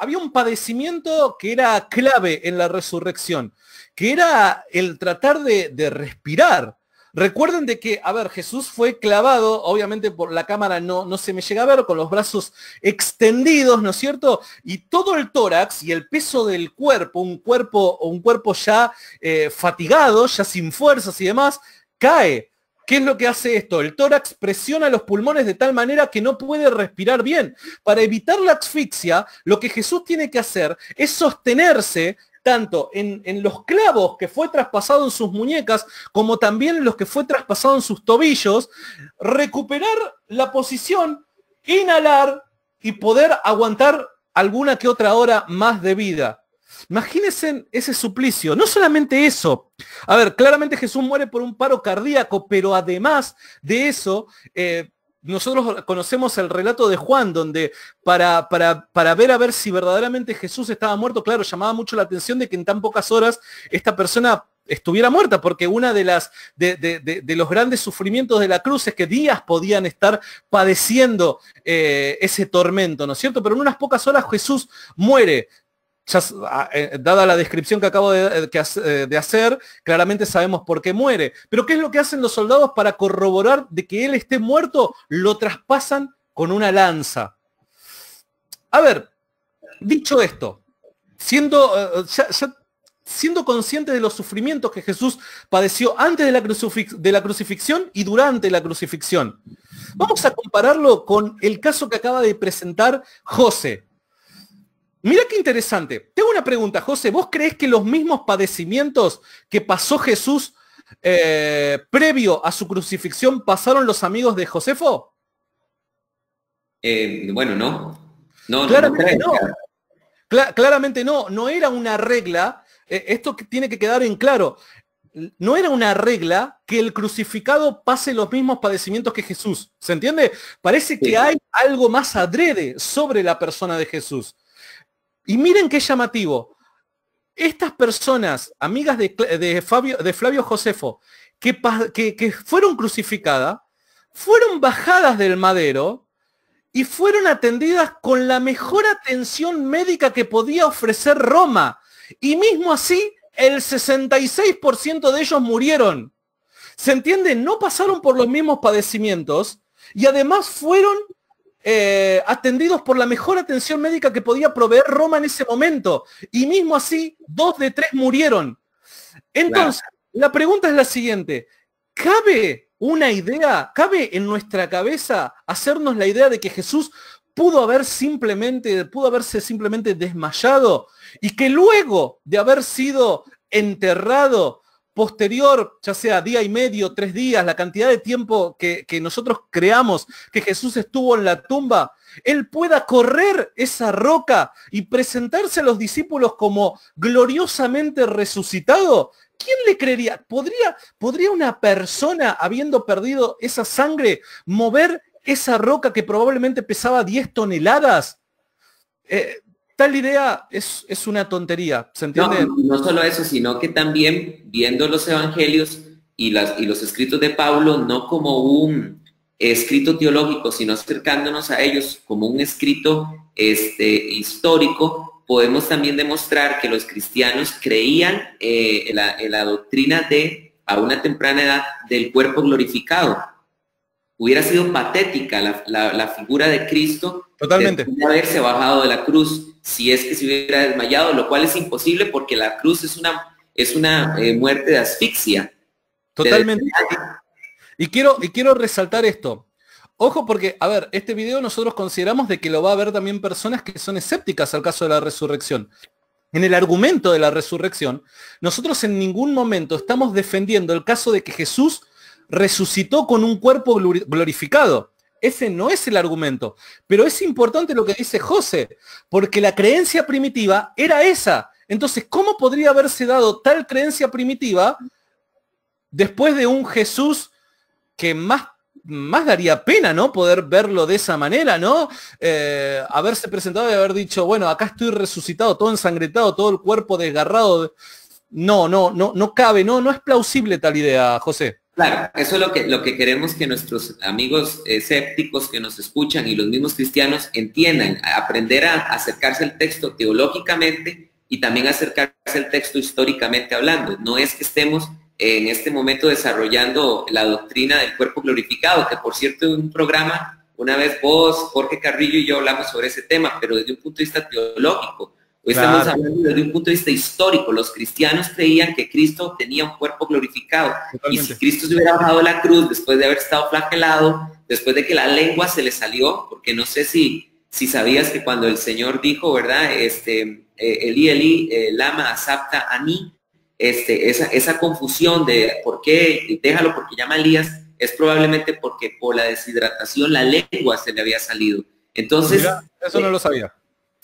había un padecimiento que era clave en la resurrección, que era el tratar de respirar. Recuerden de que, Jesús fue clavado, obviamente por la cámara no se me llega a ver, con los brazos extendidos, ¿no es cierto? Y todo el tórax y el peso del cuerpo, un cuerpo ya fatigado, ya sin fuerzas y demás, cae. ¿Qué es lo que hace esto? El tórax presiona los pulmones de tal manera que no puede respirar bien. Para evitar la asfixia, lo que Jesús tiene que hacer es sostenerse tanto en los clavos que fue traspasado en sus muñecas, como también en los que fue traspasado en sus tobillos, recuperar la posición, inhalar y poder aguantar alguna que otra hora más de vida. Imagínense ese suplicio. No solamente eso. Claramente Jesús muere por un paro cardíaco, pero además de eso... nosotros conocemos el relato de Juan, donde para ver a ver si verdaderamente Jesús estaba muerto, claro, llamaba mucho la atención de que en tan pocas horas esta persona estuviera muerta, porque una de los grandes sufrimientos de la cruz es que días podían estar padeciendo ese tormento, ¿no es cierto? Pero en unas pocas horas Jesús muere. Ya, dada la descripción que acabo de hacer, claramente sabemos por qué muere. Pero ¿qué es lo que hacen los soldados para corroborar de que él esté muerto? Lo traspasan con una lanza. Dicho esto, siendo consciente de los sufrimientos que Jesús padeció antes de la crucifixión y durante la crucifixión, vamos a compararlo con el caso que acaba de presentar José. Mira qué interesante. Tengo una pregunta, José. ¿Vos creés que los mismos padecimientos que pasó Jesús previo a su crucifixión pasaron los amigos de Josefo? Bueno, no. Claramente no. Claramente no. No era una regla. Esto tiene que quedar en claro. No era una regla que el crucificado pase los mismos padecimientos que Jesús. ¿Se entiende? Parece que hay algo más adrede sobre la persona de Jesús. Y miren qué llamativo. Estas personas, amigas de Flavio Josefo, que fueron crucificadas, fueron bajadas del madero y fueron atendidas con la mejor atención médica que podía ofrecer Roma. Y mismo así, el 66% de ellos murieron. ¿Se entiende? No pasaron por los mismos padecimientos y además fueron atendidos por la mejor atención médica que podía proveer Roma en ese momento. Y mismo así, 2 de 3 murieron. Entonces, la pregunta es la siguiente. ¿Cabe en nuestra cabeza hacernos la idea de que Jesús pudo haberse simplemente desmayado y que luego de haber sido enterrado, posterior, ya sea día y medio, 3 días, la cantidad de tiempo que nosotros creamos que Jesús estuvo en la tumba, él pueda correr esa roca y presentarse a los discípulos como gloriosamente resucitado? ¿quién le creería? ¿Podría una persona, habiendo perdido esa sangre, mover esa roca que probablemente pesaba 10 toneladas? Tal idea es una tontería, ¿se entiende? No, no solo eso, sino que también viendo los evangelios y los escritos de Pablo, no como un escrito teológico, sino acercándonos a ellos como un escrito histórico, podemos también demostrar que los cristianos creían en la doctrina a una temprana edad, del cuerpo glorificado. Hubiera sido patética la figura de Cristo Totalmente. de haberse bajado de la cruz si es que se hubiera desmayado, lo cual es imposible porque la cruz es una muerte de asfixia. Totalmente. Y quiero resaltar esto. Ojo porque, a ver, este video nosotros consideramos de que lo va a ver también personas que son escépticas al caso de la resurrección. En el argumento de la resurrección, nosotros en ningún momento estamos defendiendo el caso de que Jesús resucitó con un cuerpo glorificado. Ese no es el argumento. Pero es importante lo que dice José, porque la creencia primitiva era esa. Entonces, ¿cómo podría haberse dado tal creencia primitiva después de un Jesús que más daría pena, ¿no? Poder verlo de esa manera, ¿no? Haberse presentado y haber dicho, bueno, acá estoy resucitado, todo ensangrentado, todo el cuerpo desgarrado. No cabe, no es plausible tal idea, José. Claro, eso es lo que queremos que nuestros amigos escépticos que nos escuchan y los mismos cristianos entiendan, aprender a acercarse al texto teológicamente y también acercarse al texto históricamente hablando. No es que estemos en este momento desarrollando la doctrina del cuerpo glorificado, que por cierto en un programa, una vez vos, Jorge Carrillo y yo hablamos sobre ese tema, pero desde un punto de vista teológico. Hoy estamos hablando desde un punto de vista histórico. Los cristianos creían que Cristo tenía un cuerpo glorificado. Totalmente. Y si Cristo se hubiera bajado de la cruz después de haber estado flagelado, después de que la lengua se le salió, porque no sé si sabías que cuando el Señor dijo, ¿verdad? Eli, Eli, lama asapta ani, esa confusión de por qué, déjalo porque llama a Elías, es probablemente porque por la deshidratación la lengua se le había salido. Entonces, mira, eso no lo sabía.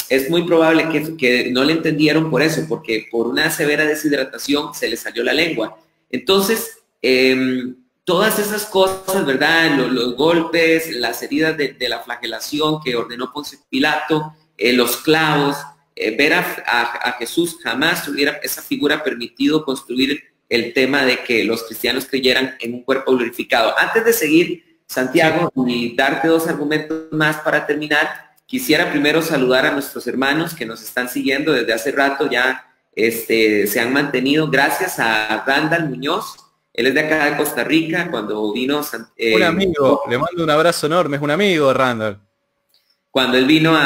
Es muy probable que no le entendieron por eso, porque por una severa deshidratación se le salió la lengua. Entonces, todas esas cosas, ¿verdad? Los golpes, las heridas de la flagelación que ordenó Poncio Pilato, los clavos, ver a Jesús jamás hubiera esa figura permitido construir el tema de que los cristianos creyeran en un cuerpo glorificado. Antes de seguir, Santiago, y darte dos argumentos más para terminar, quisiera primero saludar a nuestros hermanos que nos están siguiendo desde hace rato, ya se han mantenido. Gracias a Randall Muñoz, él es de acá de Costa Rica, cuando vino... un amigo, le mando un abrazo enorme, es un amigo, Randall. Cuando él vino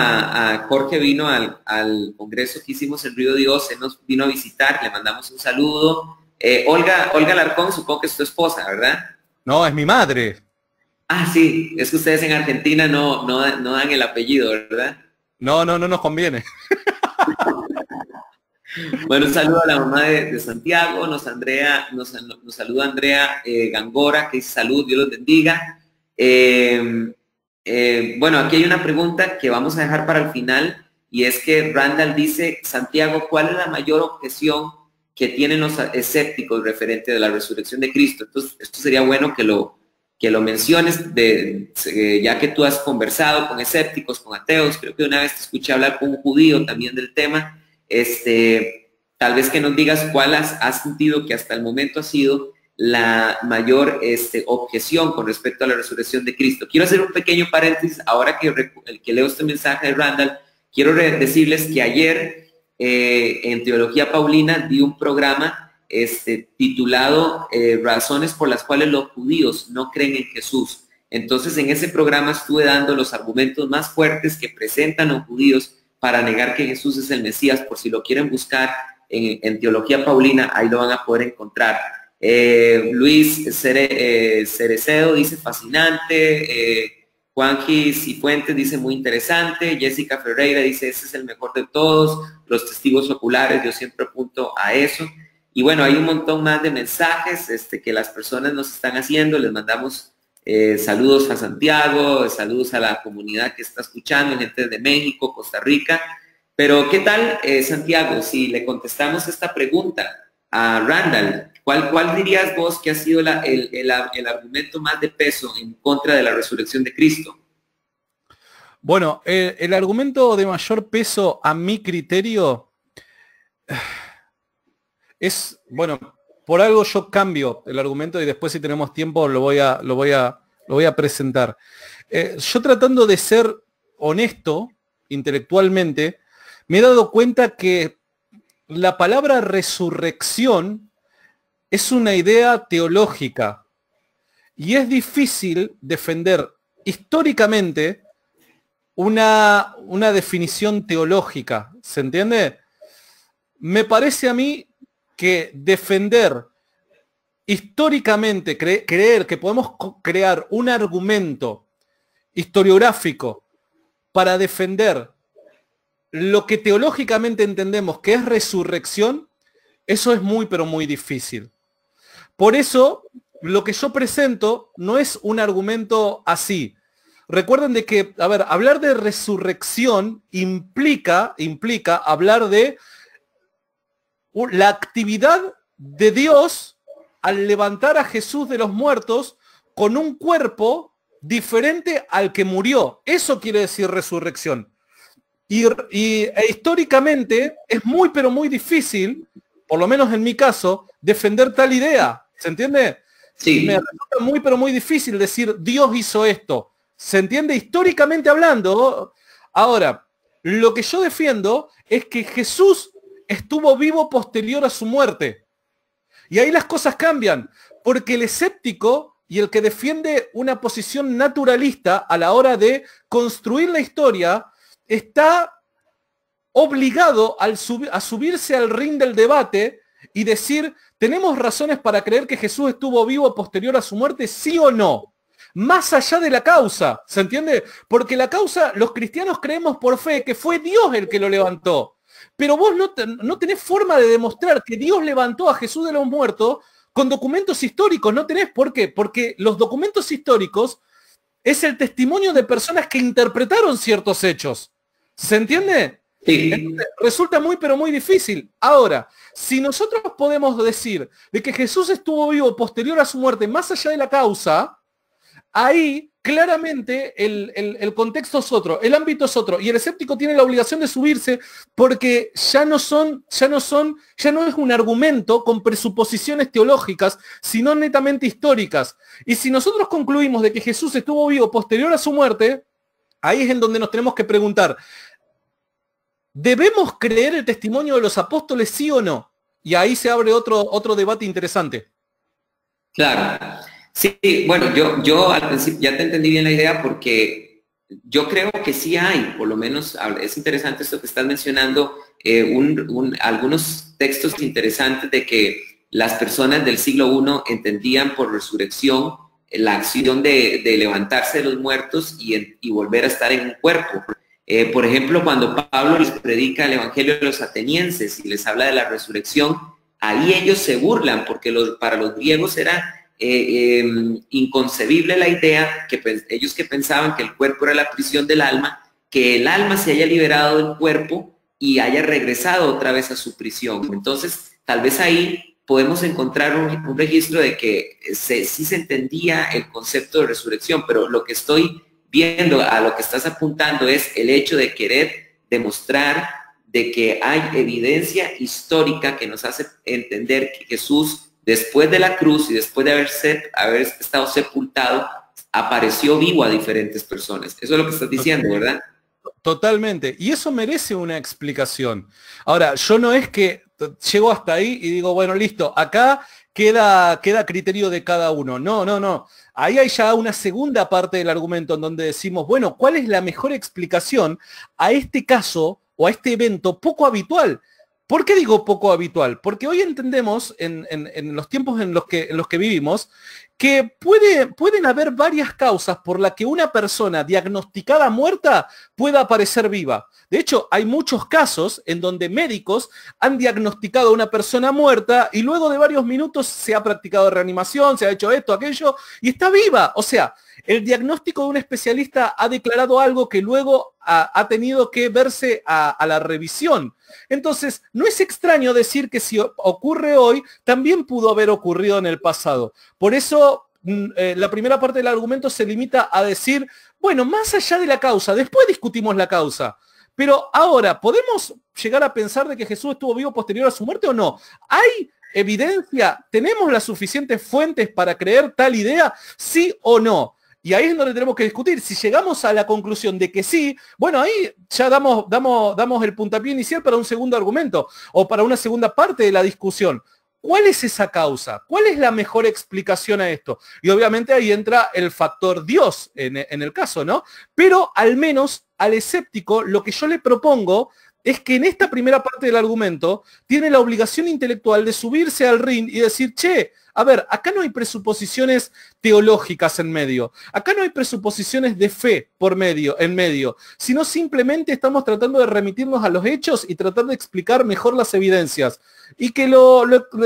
Jorge vino al congreso que hicimos en Río Dios, él nos vino a visitar, le mandamos un saludo. Olga Larcón, supongo que es tu esposa, ¿verdad? No, es mi madre. Ah, sí, es que ustedes en Argentina no dan el apellido, ¿verdad? No nos conviene. Bueno, un saludo a la mamá de Santiago, nos saluda Andrea Gangora, que dice salud, Dios los bendiga. Bueno, aquí hay una pregunta que vamos a dejar para el final, y es que Randall dice, Santiago, ¿cuál es la mayor objeción que tienen los escépticos referente de la resurrección de Cristo? Entonces, esto sería bueno que lo menciones, ya que tú has conversado con escépticos, con ateos. Creo que una vez te escuché hablar con un judío también del tema. Tal vez que nos digas cuál has sentido que hasta el momento ha sido la mayor objeción con respecto a la resurrección de Cristo. Quiero hacer un pequeño paréntesis, ahora que leo este mensaje de Randall, quiero decirles que ayer en Teología Paulina di un programa titulado Razones por las cuales los judíos no creen en Jesús. Entonces en ese programa estuve dando los argumentos más fuertes que presentan los judíos para negar que Jesús es el Mesías. Por si lo quieren buscar en Teología Paulina, ahí lo van a poder encontrar. Luis Cerecedo dice fascinante, Juanji Cifuentes dice muy interesante, Jessica Ferreira dice ese es el mejor de todos, los testigos oculares, yo siempre apunto a eso. Y bueno, hay un montón más de mensajes que las personas nos están haciendo. Les mandamos saludos a Santiago, saludos a la comunidad que está escuchando, gente de México, Costa Rica. Pero ¿qué tal, Santiago, si le contestamos esta pregunta a Randall, ¿cuál dirías vos que ha sido el argumento más de peso en contra de la resurrección de Cristo? Bueno, el argumento de mayor peso a mi criterio es, bueno, por algo yo cambio el argumento y después si tenemos tiempo lo voy a presentar. Yo tratando de ser honesto intelectualmente, me he dado cuenta que la palabra resurrección es una idea teológica y es difícil defender históricamente una definición teológica, ¿se entiende? Me parece a mí que defender históricamente, creer que podemos crear un argumento historiográfico para defender lo que teológicamente entendemos que es resurrección, eso es muy, pero muy difícil. Por eso, lo que yo presento no es un argumento así. Recuerden de que, a ver, hablar de resurrección implica hablar de la actividad de Dios al levantar a Jesús de los muertos con un cuerpo diferente al que murió. Eso quiere decir resurrección. Y históricamente es muy, pero muy difícil, por lo menos en mi caso, defender tal idea. ¿Se entiende? Sí. Me resulta muy, pero muy difícil decir Dios hizo esto. ¿Se entiende? Históricamente hablando. Ahora, lo que yo defiendo es que Jesús estuvo vivo posterior a su muerte. Y ahí las cosas cambian, porque el escéptico y el que defiende una posición naturalista a la hora de construir la historia está obligado a subirse al ring del debate y decir, ¿tenemos razones para creer que Jesús estuvo vivo posterior a su muerte? ¿Sí o no? Más allá de la causa, ¿se entiende? Porque la causa, los cristianos creemos por fe que fue Dios el que lo levantó. Pero vos no tenés forma de demostrar que Dios levantó a Jesús de los muertos con documentos históricos. No tenés. ¿Por qué? Porque los documentos históricos es el testimonio de personas que interpretaron ciertos hechos. ¿Se entiende? Sí. Entonces, resulta muy, pero muy difícil. Ahora, si nosotros podemos decir de que Jesús estuvo vivo posterior a su muerte, más allá de la causa, ahí claramente el contexto es otro, el ámbito es otro, y el escéptico tiene la obligación de subirse porque ya no es un argumento con presuposiciones teológicas, sino netamente históricas. Y si nosotros concluimos de que Jesús estuvo vivo posterior a su muerte, ahí es en donde nos tenemos que preguntar, ¿debemos creer el testimonio de los apóstoles, sí o no? Y ahí se abre otro debate interesante. Claro. Sí, bueno, yo al principio ya te entendí bien la idea porque yo creo que sí hay, por lo menos es interesante esto que estás mencionando, algunos textos interesantes de que las personas del siglo I entendían por resurrección la acción de levantarse de los muertos y volver a estar en un cuerpo. Por ejemplo, cuando Pablo les predica el Evangelio de los atenienses y les habla de la resurrección, ahí ellos se burlan porque para los griegos era inconcebible la idea que ellos que pensaban que el cuerpo era la prisión del alma, que el alma se haya liberado del cuerpo y haya regresado otra vez a su prisión. Entonces, tal vez ahí podemos encontrar un registro de que sí se entendía el concepto de resurrección, pero lo que estoy viendo, a lo que estás apuntando, es el hecho de querer demostrar de que hay evidencia histórica que nos hace entender que Jesús, después de la cruz y después de haber estado sepultado, apareció vivo a diferentes personas. Eso es lo que estás diciendo, ¿verdad? Totalmente. Y eso merece una explicación. Ahora, yo no es que llego hasta ahí y digo, bueno, listo, acá queda criterio de cada uno. No. Ahí hay ya una segunda parte del argumento en donde decimos, bueno, ¿cuál es la mejor explicación a este caso o a este evento poco habitual? ¿Por qué digo poco habitual? Porque hoy entendemos, en los tiempos en los que vivimos, que pueden haber varias causas por las que una persona diagnosticada muerta pueda aparecer viva. De hecho, hay muchos casos en donde médicos han diagnosticado a una persona muerta y luego de varios minutos se ha practicado reanimación, se ha hecho esto, aquello, y está viva. O sea, el diagnóstico de un especialista ha declarado algo que luego ha tenido que verse a la revisión. Entonces, no es extraño decir que si ocurre hoy, también pudo haber ocurrido en el pasado. Por eso, la primera parte del argumento se limita a decir, bueno, más allá de la causa, después discutimos la causa. Pero ahora, ¿podemos llegar a pensar de que Jesús estuvo vivo posterior a su muerte o no? ¿Hay evidencia? ¿Tenemos las suficientes fuentes para creer tal idea? ¿Sí o no? Y ahí es donde tenemos que discutir. Si llegamos a la conclusión de que sí, bueno, ahí ya damos el puntapié inicial para un segundo argumento o para una segunda parte de la discusión. ¿Cuál es esa causa? ¿Cuál es la mejor explicación a esto? Y obviamente ahí entra el factor Dios en el caso, ¿no? Pero al menos al escéptico lo que yo le propongo es que en esta primera parte del argumento tiene la obligación intelectual de subirse al ring y decir, che, a ver, acá no hay presuposiciones teológicas en medio, acá no hay presuposiciones de fe en medio, sino simplemente estamos tratando de remitirnos a los hechos y tratar de explicar mejor las evidencias y que,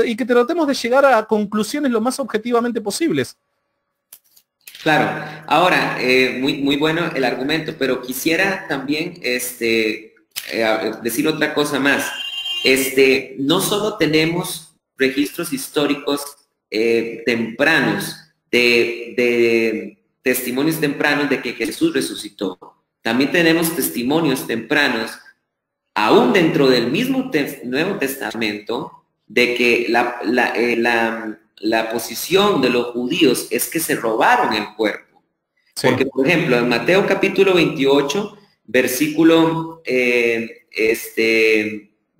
y que tratemos de llegar a conclusiones lo más objetivamente posibles. Claro, ahora, muy bueno el argumento, pero quisiera también decir otra cosa más. No solo tenemos registros históricos tempranos, de testimonios tempranos de que Jesús resucitó. También tenemos testimonios tempranos, aún dentro del mismo Nuevo Testamento, de que la posición de los judíos es que se robaron el cuerpo. Sí. Porque, por ejemplo, en Mateo capítulo 28, versículo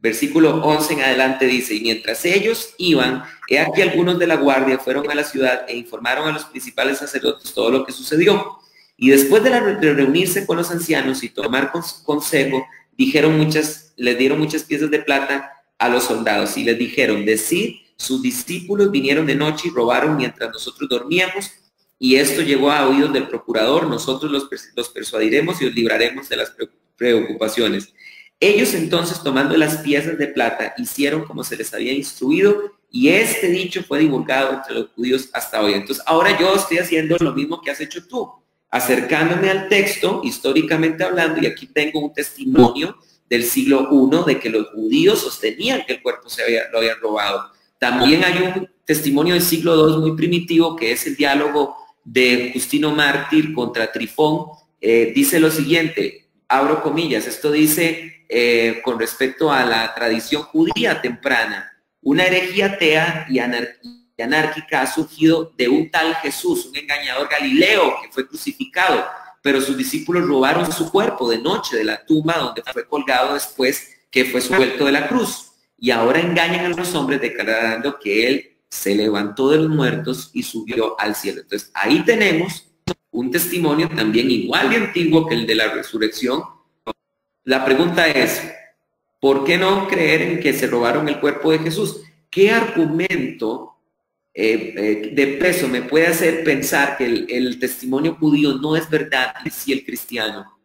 11 en adelante dice, y mientras ellos iban, he aquí algunos de la guardia fueron a la ciudad e informaron a los principales sacerdotes todo lo que sucedió. Y después de reunirse con los ancianos y tomar consejo, les dieron muchas piezas de plata a los soldados y les dijeron, decid, sus discípulos vinieron de noche y robaron mientras nosotros dormíamos, y esto llegó a oídos del procurador, nosotros los persuadiremos y os libraremos de las preocupaciones. Ellos entonces, tomando las piezas de plata, hicieron como se les había instruido, y este dicho fue divulgado entre los judíos hasta hoy. Entonces, ahora yo estoy haciendo lo mismo que has hecho tú, acercándome al texto, históricamente hablando, y aquí tengo un testimonio del siglo I de que los judíos sostenían que el cuerpo lo habían robado. También hay un testimonio del siglo II muy primitivo, que es el diálogo de Justino Mártir contra Trifón. Dice lo siguiente, abro comillas, esto dice con respecto a la tradición judía temprana, una herejía atea y anárquica ha surgido de un tal Jesús, un engañador galileo que fue crucificado, pero sus discípulos robaron su cuerpo de noche de la tumba donde fue colgado después que fue suelto de la cruz, y ahora engañan a los hombres declarando que él se levantó de los muertos y subió al cielo. Entonces ahí tenemos un testimonio también igual de antiguo que el de la resurrección. La pregunta es, ¿por qué no creer en que se robaron el cuerpo de Jesús? ¿Qué argumento de peso me puede hacer pensar que el testimonio judío no es verdad y sí el cristiano?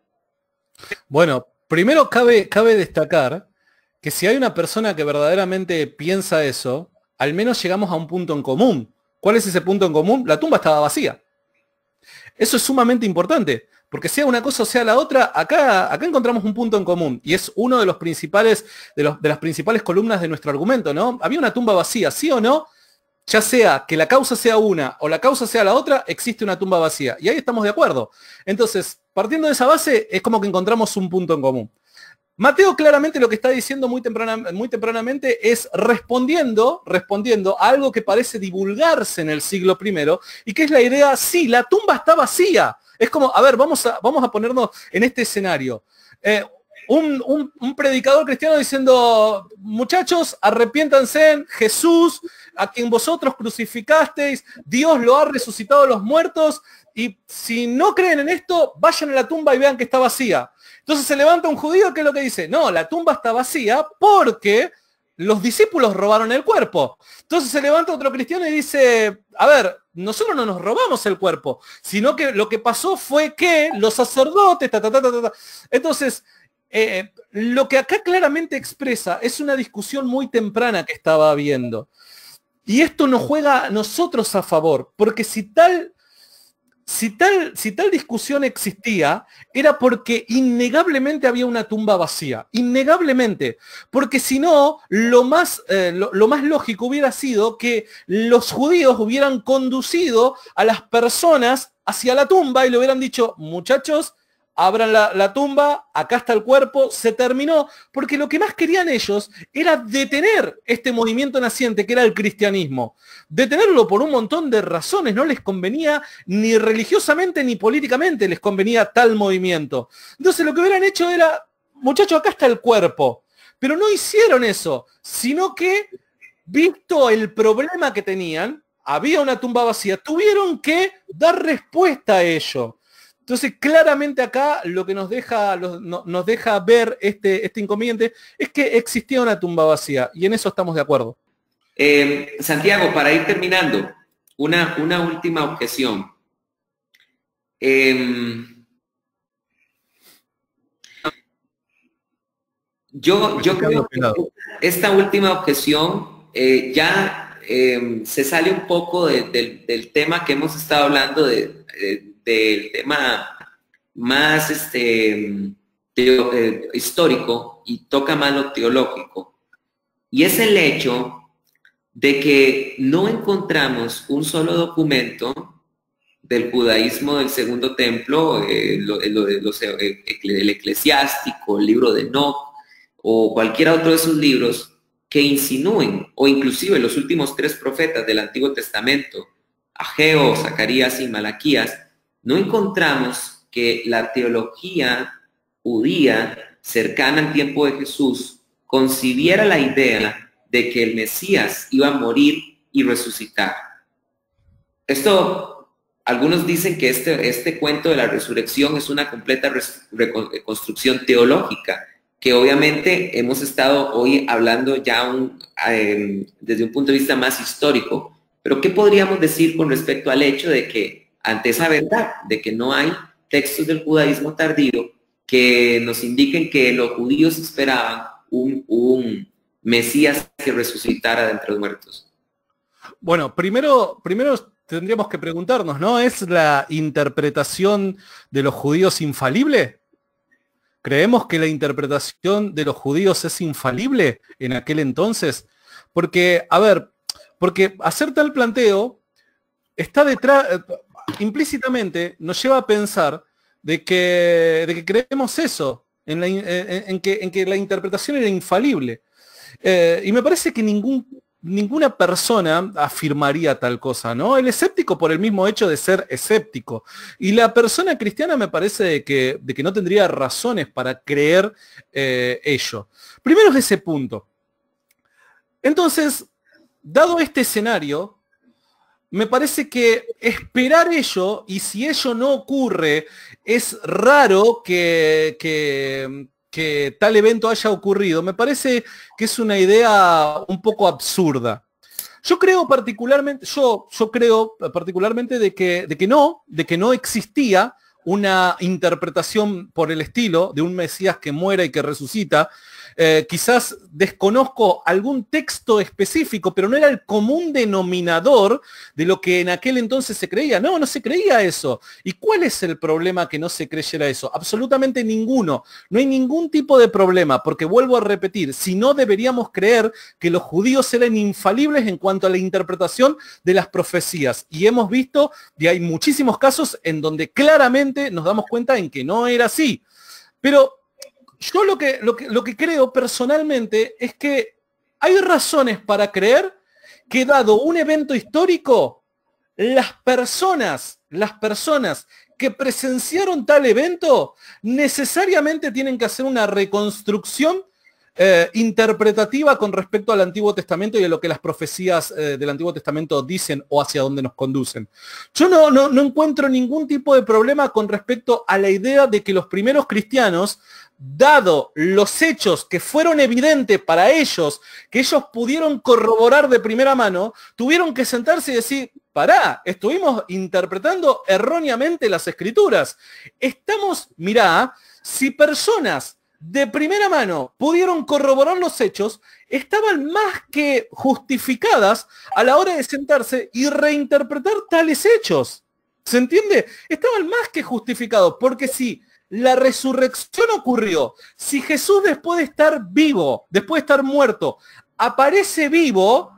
Bueno, primero cabe destacar que si hay una persona que verdaderamente piensa eso, al menos llegamos a un punto en común. ¿Cuál es ese punto en común? La tumba estaba vacía. Eso es sumamente importante, porque sea una cosa o sea la otra, acá encontramos un punto en común, y es uno de los principales, de las principales columnas de nuestro argumento, ¿no? Había una tumba vacía, ¿sí o no? Ya sea que la causa sea una o la causa sea la otra, existe una tumba vacía. Y ahí estamos de acuerdo. Entonces, partiendo de esa base, es como que encontramos un punto en común. Mateo claramente lo que está diciendo muy tempranamente es respondiendo a algo que parece divulgarse en el siglo I, y que es la idea, sí, la tumba está vacía. Es como, a ver, vamos a ponernos en este escenario. Un predicador cristiano diciendo, muchachos, arrepiéntanse, Jesús, a quien vosotros crucificasteis, Dios lo ha resucitado de los muertos, y si no creen en esto, vayan a la tumba y vean que está vacía. Entonces se levanta un judío que es lo que dice, no, la tumba está vacía porque los discípulos robaron el cuerpo. Entonces se levanta otro cristiano y dice, a ver, nosotros no nos robamos el cuerpo, sino que lo que pasó fue que los sacerdotes, Entonces, lo que acá claramente expresa es una discusión muy temprana que estaba habiendo. Y esto nos juega a nosotros a favor, porque si tal si tal discusión existía, era porque innegablemente había una tumba vacía, innegablemente, porque si no, lo más lógico hubiera sido que los judíos hubieran conducido a las personas hacia la tumba y le hubieran dicho, muchachos, abran la tumba, acá está el cuerpo, se terminó, porque lo que más querían ellos era detener este movimiento naciente que era el cristianismo, detenerlo por un montón de razones, no les convenía ni religiosamente ni políticamente les convenía tal movimiento. Entonces lo que hubieran hecho era, muchachos, acá está el cuerpo, pero no hicieron eso, sino que, visto el problema que tenían, había una tumba vacía, tuvieron que dar respuesta a ello. Entonces, claramente acá lo que nos deja ver este inconveniente es que existía una tumba vacía, y en eso estamos de acuerdo. Santiago, para ir terminando, una última objeción. Yo creo que esta última objeción ya se sale un poco del tema que hemos estado hablando del tema más histórico y toca más lo teológico. Y es el hecho de que no encontramos un solo documento del judaísmo del Segundo Templo, el eclesiástico, el libro de Enoc, o cualquier otro de esos libros que insinúen, o inclusive los últimos 3 profetas del Antiguo Testamento, Ageo, Zacarías y Malaquías, no encontramos que la teología judía cercana al tiempo de Jesús concibiera la idea de que el Mesías iba a morir y resucitar. Esto, algunos dicen que este cuento de la resurrección es una completa reconstrucción teológica, que obviamente hemos estado hoy hablando ya desde un punto de vista más histórico. Pero ¿qué podríamos decir con respecto al hecho de que, ante esa verdad, de que no hay textos del judaísmo tardío que nos indiquen que los judíos esperaban un Mesías que resucitara de entre los muertos? Bueno, primero tendríamos que preguntarnos, ¿no? ¿Es la interpretación de los judíos infalible? ¿Creemos que la interpretación de los judíos es infalible en aquel entonces? Porque, a ver, porque hacer tal planteo está detrás, implícitamente nos lleva a pensar de que creemos eso, en que la interpretación era infalible. Y me parece que ninguna persona afirmaría tal cosa, ¿no? El escéptico por el mismo hecho de ser escéptico. Y la persona cristiana me parece de que no tendría razones para creer ello. Primero es ese punto. Entonces, dado este escenario, me parece que esperar ello, y si ello no ocurre, es raro que tal evento haya ocurrido, me parece que es una idea un poco absurda. Yo creo particularmente de que no existía una interpretación por el estilo de un Mesías que muera y que resucita. Quizás desconozco algún texto específico, pero no era el común denominador de lo que en aquel entonces se creía. No se creía eso. ¿Y cuál es el problema que no se creyera eso? Absolutamente ninguno. No hay ningún tipo de problema, porque vuelvo a repetir, si no deberíamos creer que los judíos eran infalibles en cuanto a la interpretación de las profecías. Y hemos visto, y hay muchísimos casos en donde claramente nos damos cuenta en que no era así. Pero yo lo que creo personalmente es que hay razones para creer que, dado un evento histórico, las personas que presenciaron tal evento necesariamente tienen que hacer una reconstrucción interpretativa con respecto al Antiguo Testamento y a lo que las profecías del Antiguo Testamento dicen o hacia dónde nos conducen. Yo no encuentro ningún tipo de problema con respecto a la idea de que los primeros cristianos, dado los hechos que fueron evidentes para ellos, que ellos pudieron corroborar de primera mano, tuvieron que sentarse y decir, pará, estuvimos interpretando erróneamente las escrituras. Mirá, si personas de primera mano pudieron corroborar los hechos, estaban más que justificadas a la hora de sentarse y reinterpretar tales hechos. ¿Se entiende? Estaban más que justificados, porque si la resurrección ocurrió, si Jesús después de estar vivo, después de estar muerto, aparece vivo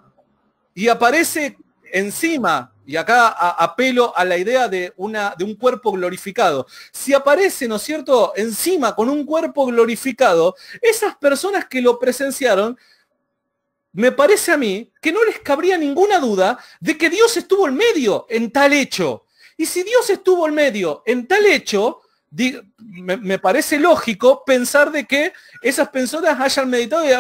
y aparece encima, y acá apelo a la idea de un cuerpo glorificado, si aparece, ¿no es cierto?, encima con un cuerpo glorificado, esas personas que lo presenciaron, me parece a mí que no les cabría ninguna duda de que Dios estuvo en medio en tal hecho. Y si Dios estuvo en medio en tal hecho, me parece lógico pensar de que esas personas hayan meditado y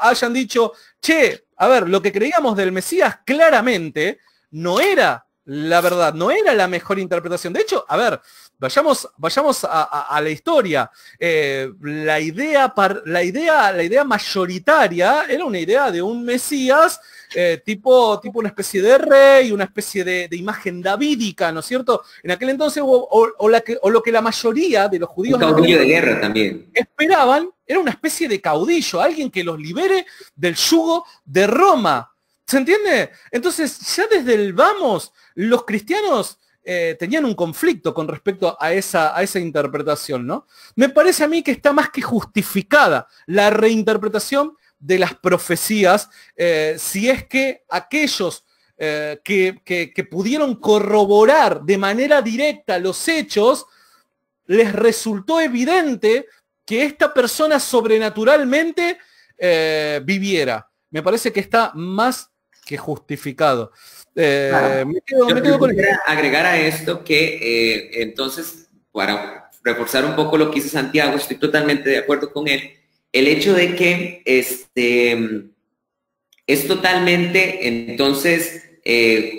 hayan dicho, che, a ver, lo que creíamos del Mesías claramente no era la verdad, no era la mejor interpretación. De hecho, a ver, vayamos a la historia. La idea mayoritaria era una idea de un Mesías tipo una especie de rey, una especie de imagen davídica, ¿no es cierto? En aquel entonces, o lo que la mayoría de los judíos... Un caudillo de guerra también. Esperaban, era una especie de caudillo, alguien que los libere del yugo de Roma. ¿Se entiende? Entonces, ya desde el vamos, los cristianos tenían un conflicto con respecto a esa interpretación, ¿no? Me parece a mí que está más que justificada la reinterpretación de las profecías, si es que aquellos que pudieron corroborar de manera directa los hechos, les resultó evidente que esta persona sobrenaturalmente viviera. Me parece que está más que justificado. Claro. Me quedo con agregar a esto que entonces, para reforzar un poco lo que dice Santiago, estoy totalmente de acuerdo con él, el hecho de que es totalmente entonces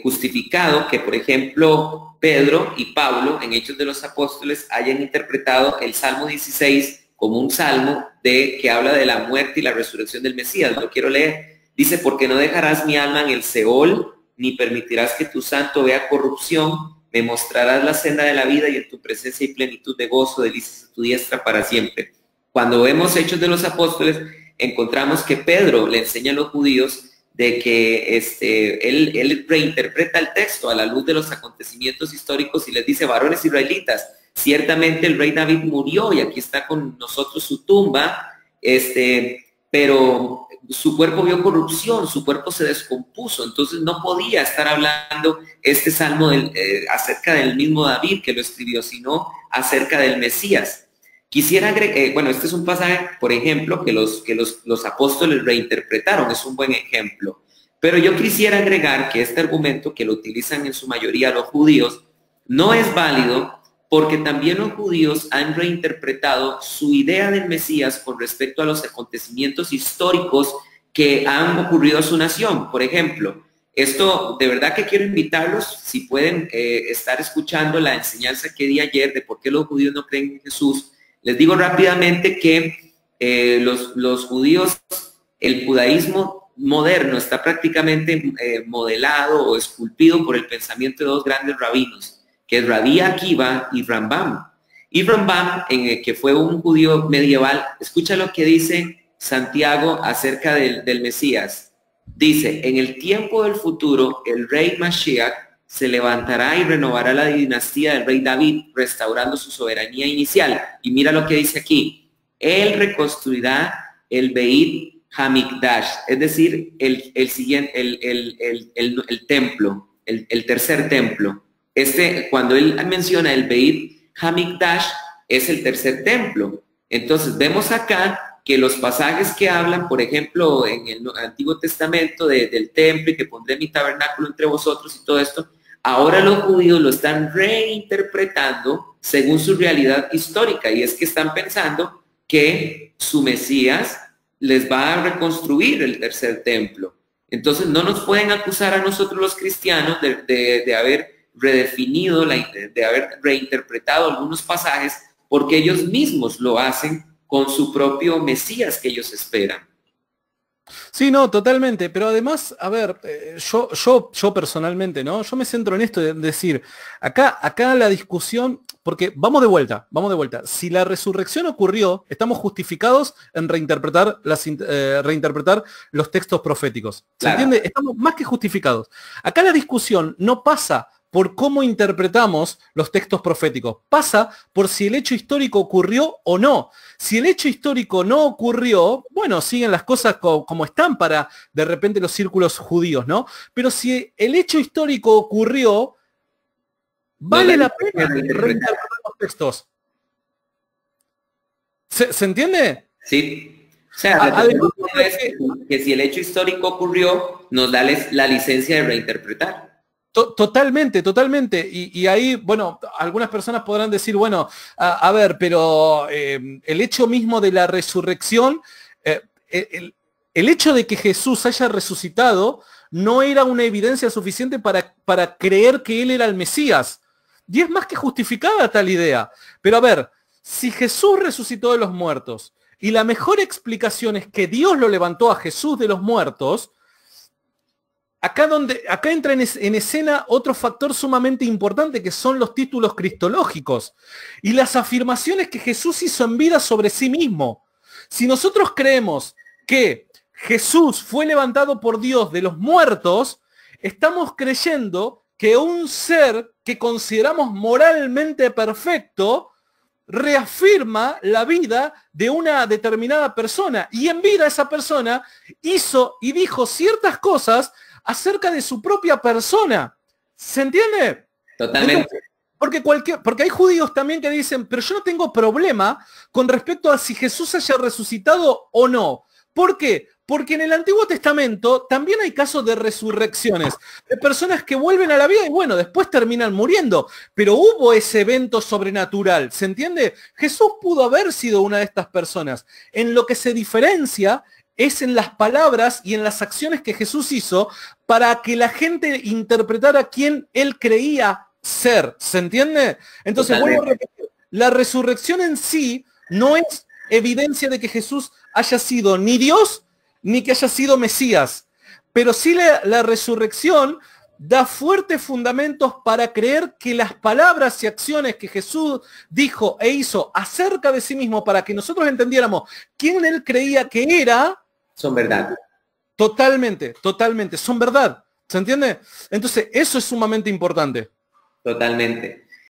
justificado que, por ejemplo, Pedro y Pablo en Hechos de los Apóstoles hayan interpretado el Salmo 16 como un salmo que habla de la muerte y la resurrección del Mesías. Lo quiero leer. Dice, porque no dejarás mi alma en el Seol, ni permitirás que tu santo vea corrupción, me mostrarás la senda de la vida y en tu presencia hay plenitud de gozo, delicias a tu diestra para siempre. Cuando vemos Hechos de los Apóstoles, encontramos que Pedro le enseña a los judíos de que él reinterpreta el texto a la luz de los acontecimientos históricos y les dice, varones israelitas, ciertamente el rey David murió y aquí está con nosotros su tumba, pero su cuerpo vio corrupción, su cuerpo se descompuso, entonces no podía estar hablando este salmo acerca del mismo David que lo escribió, sino acerca del Mesías. Quisiera agregar, bueno, este es un pasaje, por ejemplo, que los apóstoles reinterpretaron, es un buen ejemplo, pero yo quisiera agregar que este argumento, que lo utilizan en su mayoría los judíos, no es válido porque también los judíos han reinterpretado su idea del Mesías con respecto a los acontecimientos históricos que han ocurrido a su nación. Por ejemplo, esto de verdad que quiero invitarlos, si pueden estar escuchando la enseñanza que di ayer de por qué los judíos no creen en Jesús. Les digo rápidamente que los judíos, el judaísmo moderno está prácticamente modelado o esculpido por el pensamiento de dos grandes rabinos, que es Rabí Akiva y Rambam. Y Rambam, que fue un judío medieval, escucha lo que dice Santiago acerca del Mesías. Dice, en el tiempo del futuro, el rey Mashiach se levantará y renovará la dinastía del rey David, restaurando su soberanía inicial. Y mira lo que dice aquí. Él reconstruirá el Beit Hamikdash, es decir, el templo, el tercer templo. Cuando él menciona el Beit Hamikdash, es el tercer templo. Entonces vemos acá que los pasajes que hablan, por ejemplo, en el Antiguo Testamento del templo y que pondré mi tabernáculo entre vosotros y todo esto, ahora los judíos lo están reinterpretando según su realidad histórica, y es que están pensando que su Mesías les va a reconstruir el tercer templo. Entonces no nos pueden acusar a nosotros los cristianos de haber redefinido, de haber reinterpretado algunos pasajes, porque ellos mismos lo hacen con su propio Mesías que ellos esperan. Sí, no, totalmente, pero además, a ver, yo personalmente, ¿no? Yo me centro en esto de decir, acá la discusión, porque vamos de vuelta, si la resurrección ocurrió, estamos justificados en reinterpretar los textos proféticos, ¿se entiende? Estamos más que justificados. Acá la discusión no pasa por cómo interpretamos los textos proféticos. Pasa por si el hecho histórico ocurrió o no. Si el hecho histórico no ocurrió, bueno, siguen las cosas como están para de repente los círculos judíos, ¿no? Pero si el hecho histórico ocurrió, vale la pena reinterpretar los textos. ¿Se entiende? Sí. O sea, que si el hecho histórico ocurrió, nos da la licencia de reinterpretar. Totalmente, totalmente. Y ahí, bueno, algunas personas podrán decir, bueno, a ver, pero el hecho mismo de la resurrección, el hecho de que Jesús haya resucitado no era una evidencia suficiente para creer que él era el Mesías. Y es más que justificada tal idea. Pero a ver, si Jesús resucitó de los muertos y la mejor explicación es que Dios lo levantó a Jesús de los muertos, acá entra en escena otro factor sumamente importante que son los títulos cristológicos y las afirmaciones que Jesús hizo en vida sobre sí mismo. Si nosotros creemos que Jesús fue levantado por Dios de los muertos, estamos creyendo que un ser que consideramos moralmente perfecto reafirma la vida de una determinada persona y en vida esa persona hizo y dijo ciertas cosas acerca de su propia persona. ¿Se entiende? Totalmente. Entonces, porque hay judíos también que dicen, pero yo no tengo problema con respecto a si Jesús haya resucitado o no. ¿Por qué? Porque en el Antiguo Testamento también hay casos de resurrecciones, de personas que vuelven a la vida y bueno, después terminan muriendo. Pero hubo ese evento sobrenatural, ¿se entiende? Jesús pudo haber sido una de estas personas. En lo que se diferencia es en las palabras y en las acciones que Jesús hizo para que la gente interpretara quién él creía ser. ¿Se entiende? Entonces, vuelvo a repetir, la resurrección en sí no es evidencia de que Jesús haya sido ni Dios ni que haya sido Mesías, pero sí la resurrección da fuertes fundamentos para creer que las palabras y acciones que Jesús dijo e hizo acerca de sí mismo para que nosotros entendiéramos quién él creía que era, son verdad. Totalmente, totalmente, son verdad. ¿Se entiende? Entonces, eso es sumamente importante. Totalmente.